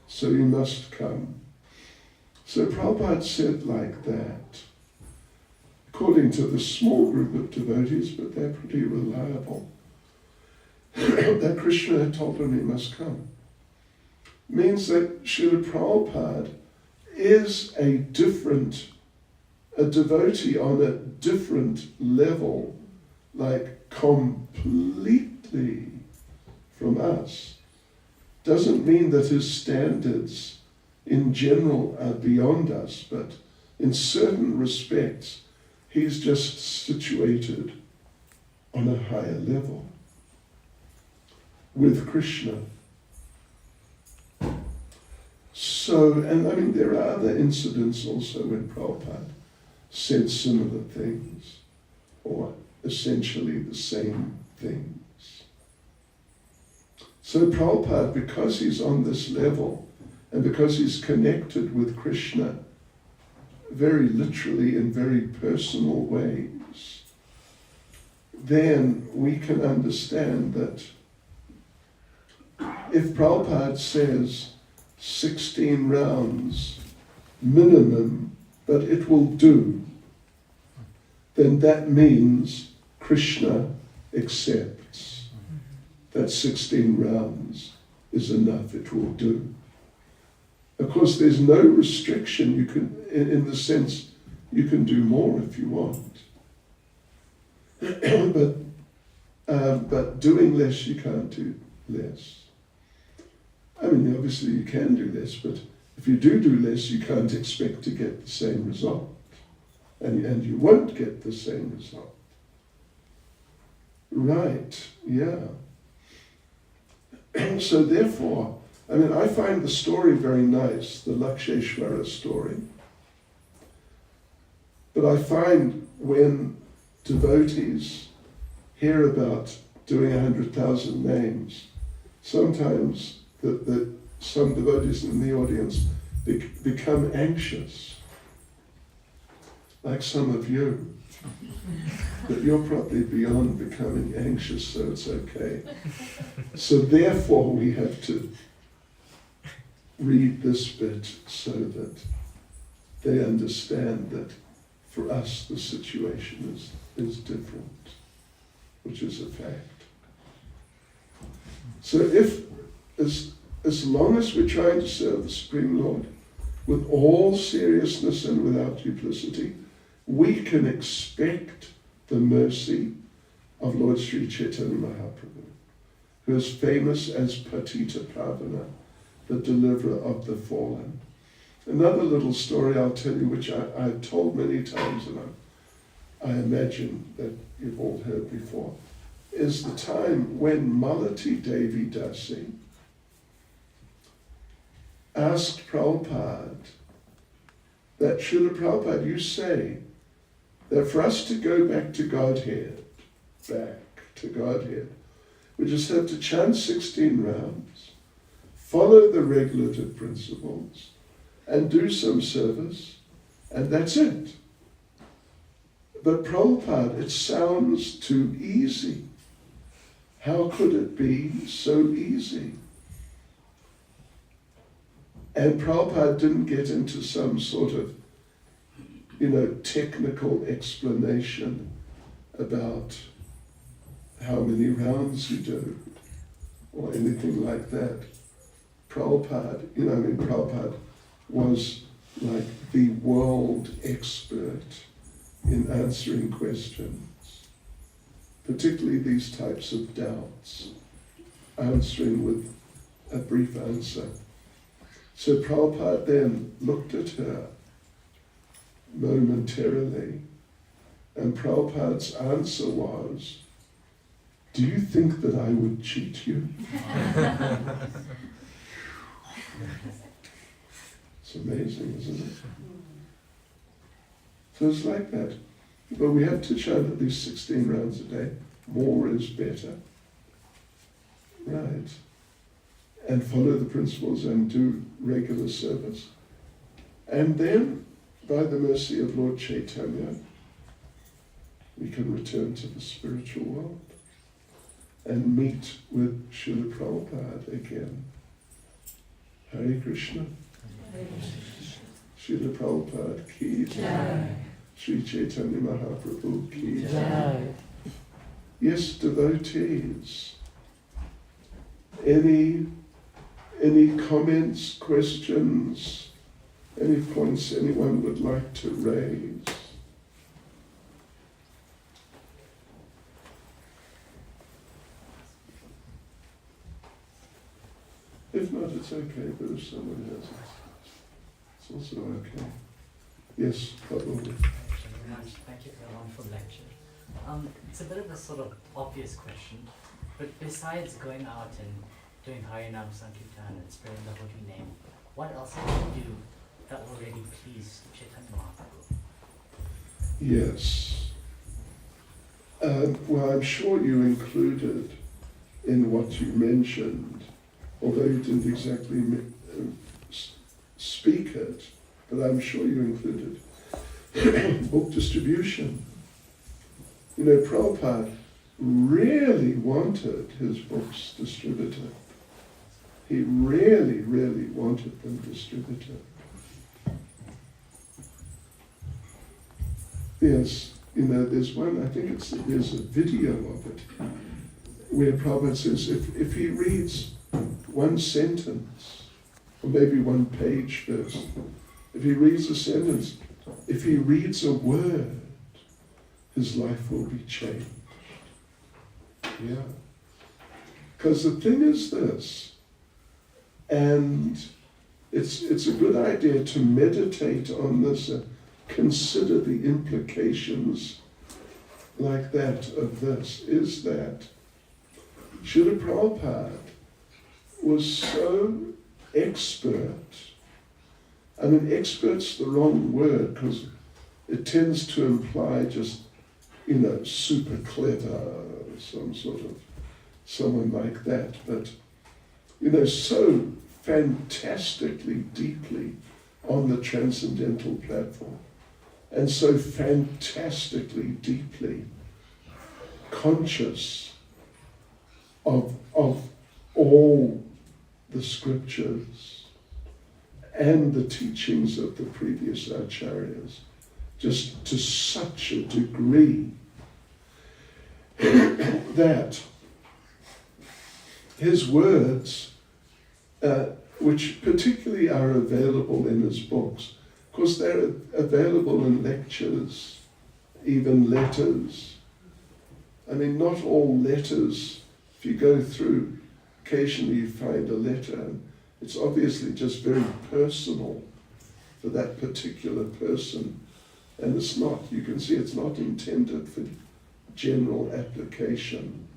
So you must come. So Prabhupada said like that, according to the small group of devotees, but they're pretty reliable, that Krishna had told him he must come. Means that Srila Prabhupada is a devotee on a different level, like completely from us. Doesn't mean that his standards in general are beyond us, but in certain respects, He's just situated on a higher level with Krishna. So, and I mean, there are other incidents also when Prabhupada said similar things, or essentially the same things. So Prabhupada, because he's on this level, and because he's connected with Krishna very literally in very personal ways, then we can understand that if Prabhupada says 16 rounds minimum, but it will do, then that means Krishna accepts that 16 rounds is enough, it will do. Of course, there's no restriction. You can, in the sense, you can do more if you want. But doing less, you can't do less. I mean, obviously you can do less, but if you do less, you can't expect to get the same result. And you won't get the same result. Right, yeah. So therefore, I mean, I find the story very nice, the Laksheshwara story. But I find when devotees hear about doing 100,000 names, sometimes that some devotees in the audience become anxious, like some of you. But you're probably beyond becoming anxious, so it's okay. So therefore we have to read this bit so that they understand that for us the situation is different, which is a fact. So as long as we're trying to serve the Supreme Lord with all seriousness and without duplicity, we can expect the mercy of Lord Sri Chaitanya Mahaprabhu, who is famous as Patita Pavana, the deliverer of the fallen. Another little story I'll tell you, which I've told many times, and I imagine that you've all heard before, is the time when Malati Devi Dasi asked Prabhupada that, Srila Prabhupada, you say that for us to go back to Godhead, we just have to chant 16 rounds, follow the regulative principles, and do some service, and that's it. But Prabhupada, it sounds too easy. How could it be so easy? And Prabhupada didn't get into some sort of, technical explanation about how many rounds you do, or anything like that. Prabhupada, Prabhupada was like the world expert in answering questions, particularly these types of doubts, answering with a brief answer. So Prabhupada then looked at her momentarily, and Prabhupada's answer was, do you think that I would cheat you? It's amazing, isn't it? So it's like that. But we have to chant at least 16 rounds a day. More is better. Right. And follow the principles and do regular service. And then, by the mercy of Lord Chaitanya, we can return to the spiritual world and meet with Srila Prabhupada again. Hare Krishna. Srila Prabhupada ki jai. Sri Chaitanya Mahaprabhu ki jai. Yes, devotees. Any comments, questions, any points anyone would like to raise? If not, it's okay, but if someone has it, it's also okay. Yes, probably. very much. Thank you for a wonderful lecture. It's a bit of a sort of obvious question, but besides going out and doing Harinam Sankirtan and spreading the holy name, what else can you do that will really please Chaitanya Mahaprabhu? Yes. Well, I'm sure you included in what you mentioned, although you didn't exactly speak it, but I'm sure you included book distribution. You know, Prabhupada really wanted his books distributed. He really, really wanted them distributed. There's one, I think there's a video of it, where Prabhupada says if he reads one sentence, or maybe one page first, if he reads a sentence, if he reads a word, his life will be changed. Yeah. Because the thing is this, and it's a good idea to meditate on this and consider the implications like that of this, is that Srila Prabhupada was so expert. I mean, expert's the wrong word because it tends to imply just, super clever, someone like that. But, so fantastically deeply on the transcendental platform, and so fantastically deeply conscious of all the scriptures and the teachings of the previous acharyas, just to such a degree that his words, which particularly are available in his books, of course they're available in lectures, even letters. I mean, not all letters, if you go through, occasionally you find a letter, and it's obviously just very personal for that particular person. And it's not, you can see it's not intended for general application.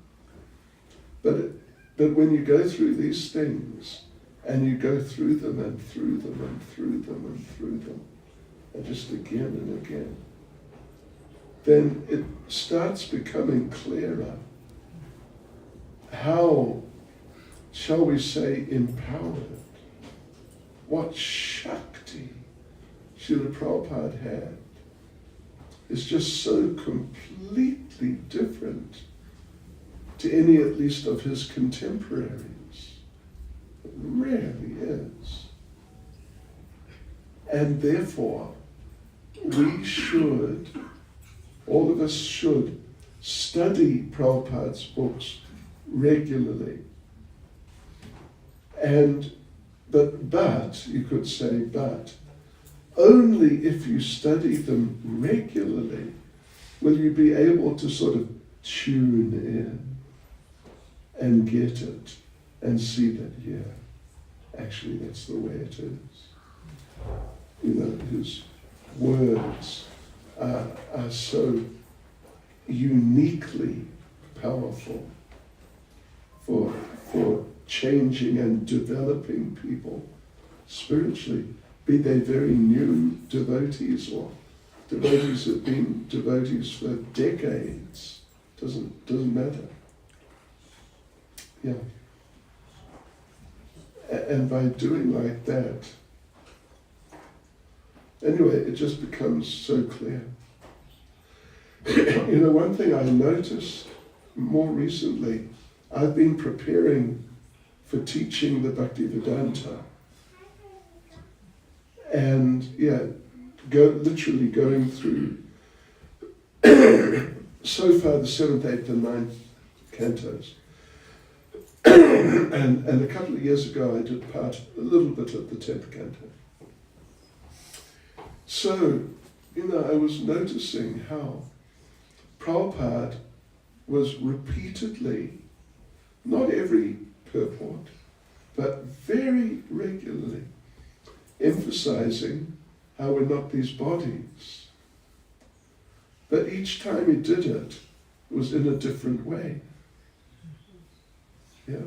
But when you go through these things, and you go through them and through them and through them and through them, and just again and again, then it starts becoming clearer how, shall we say, empowered, what Shakti Srila Prabhupada had is just so completely different to any, at least, of his contemporaries. It really is. And therefore, we should, all of us should, study Prabhupada's books regularly. But, you could say, but, only if you study them regularly will you be able to sort of tune in and get it and see that, yeah, actually that's the way it is. His words are so uniquely powerful for changing and developing people spiritually, be they very new devotees or devotees that have been devotees for decades. Doesn't matter. Yeah. And by doing like that, anyway, it just becomes so clear. One thing I noticed more recently, I've been preparing for teaching the Bhaktivedanta. And literally going through so far the 7th, 8th and 9th cantos. and a couple of years ago I did a little bit of the 10th canto. So, I was noticing how Prabhupada was repeatedly, not every purport, but very regularly emphasizing how we're not these bodies. But each time he did it, it was in a different way. Yeah.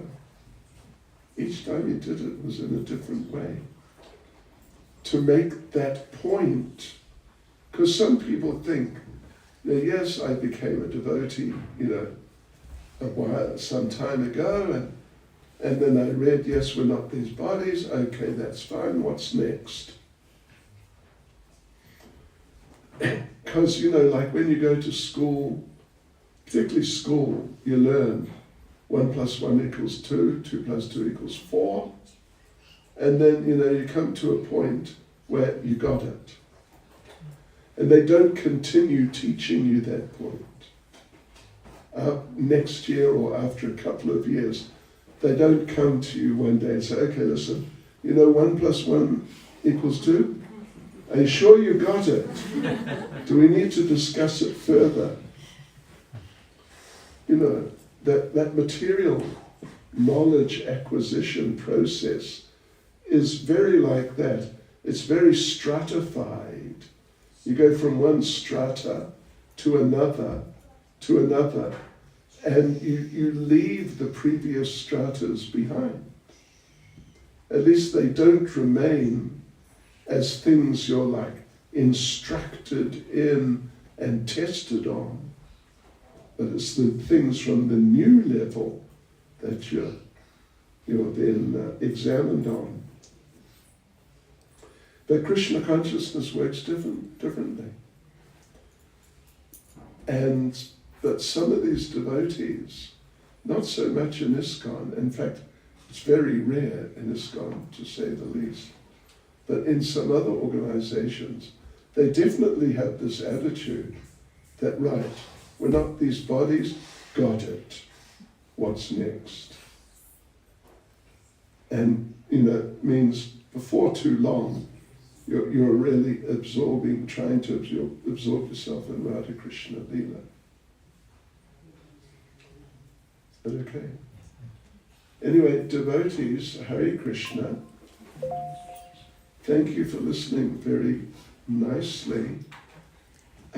Each time he did it was in a different way. To make that point, because some people think, yes, I became a devotee, some time ago, and then I read, yes, we're not these bodies, okay, that's fine, what's next? Because, like when you go to school, particularly school, you learn 1 + 1 = 2, 2 + 2 = 4, and then, you come to a point where you got it. And they don't continue teaching you that point. Next year or after a couple of years, they don't come to you one day and say, okay, listen, 1 + 1 = 2? Are you sure you got it? Do we need to discuss it further? That material knowledge acquisition process is very like that. It's very stratified. You go from one strata to another, and you leave the previous stratas behind. At least they don't remain as things you're like instructed in and tested on. But it's the things from the new level that you're then examined on. But Krishna consciousness works differently. But some of these devotees, not so much in ISKCON, in fact, it's very rare in ISKCON, to say the least, but in some other organizations, they definitely have this attitude that, right, we're not these bodies, got it. What's next? And, means before too long, you're really trying to absorb yourself in Radha Krishna Leela. Is that okay? Anyway, devotees, Hare Krishna. Thank you for listening very nicely.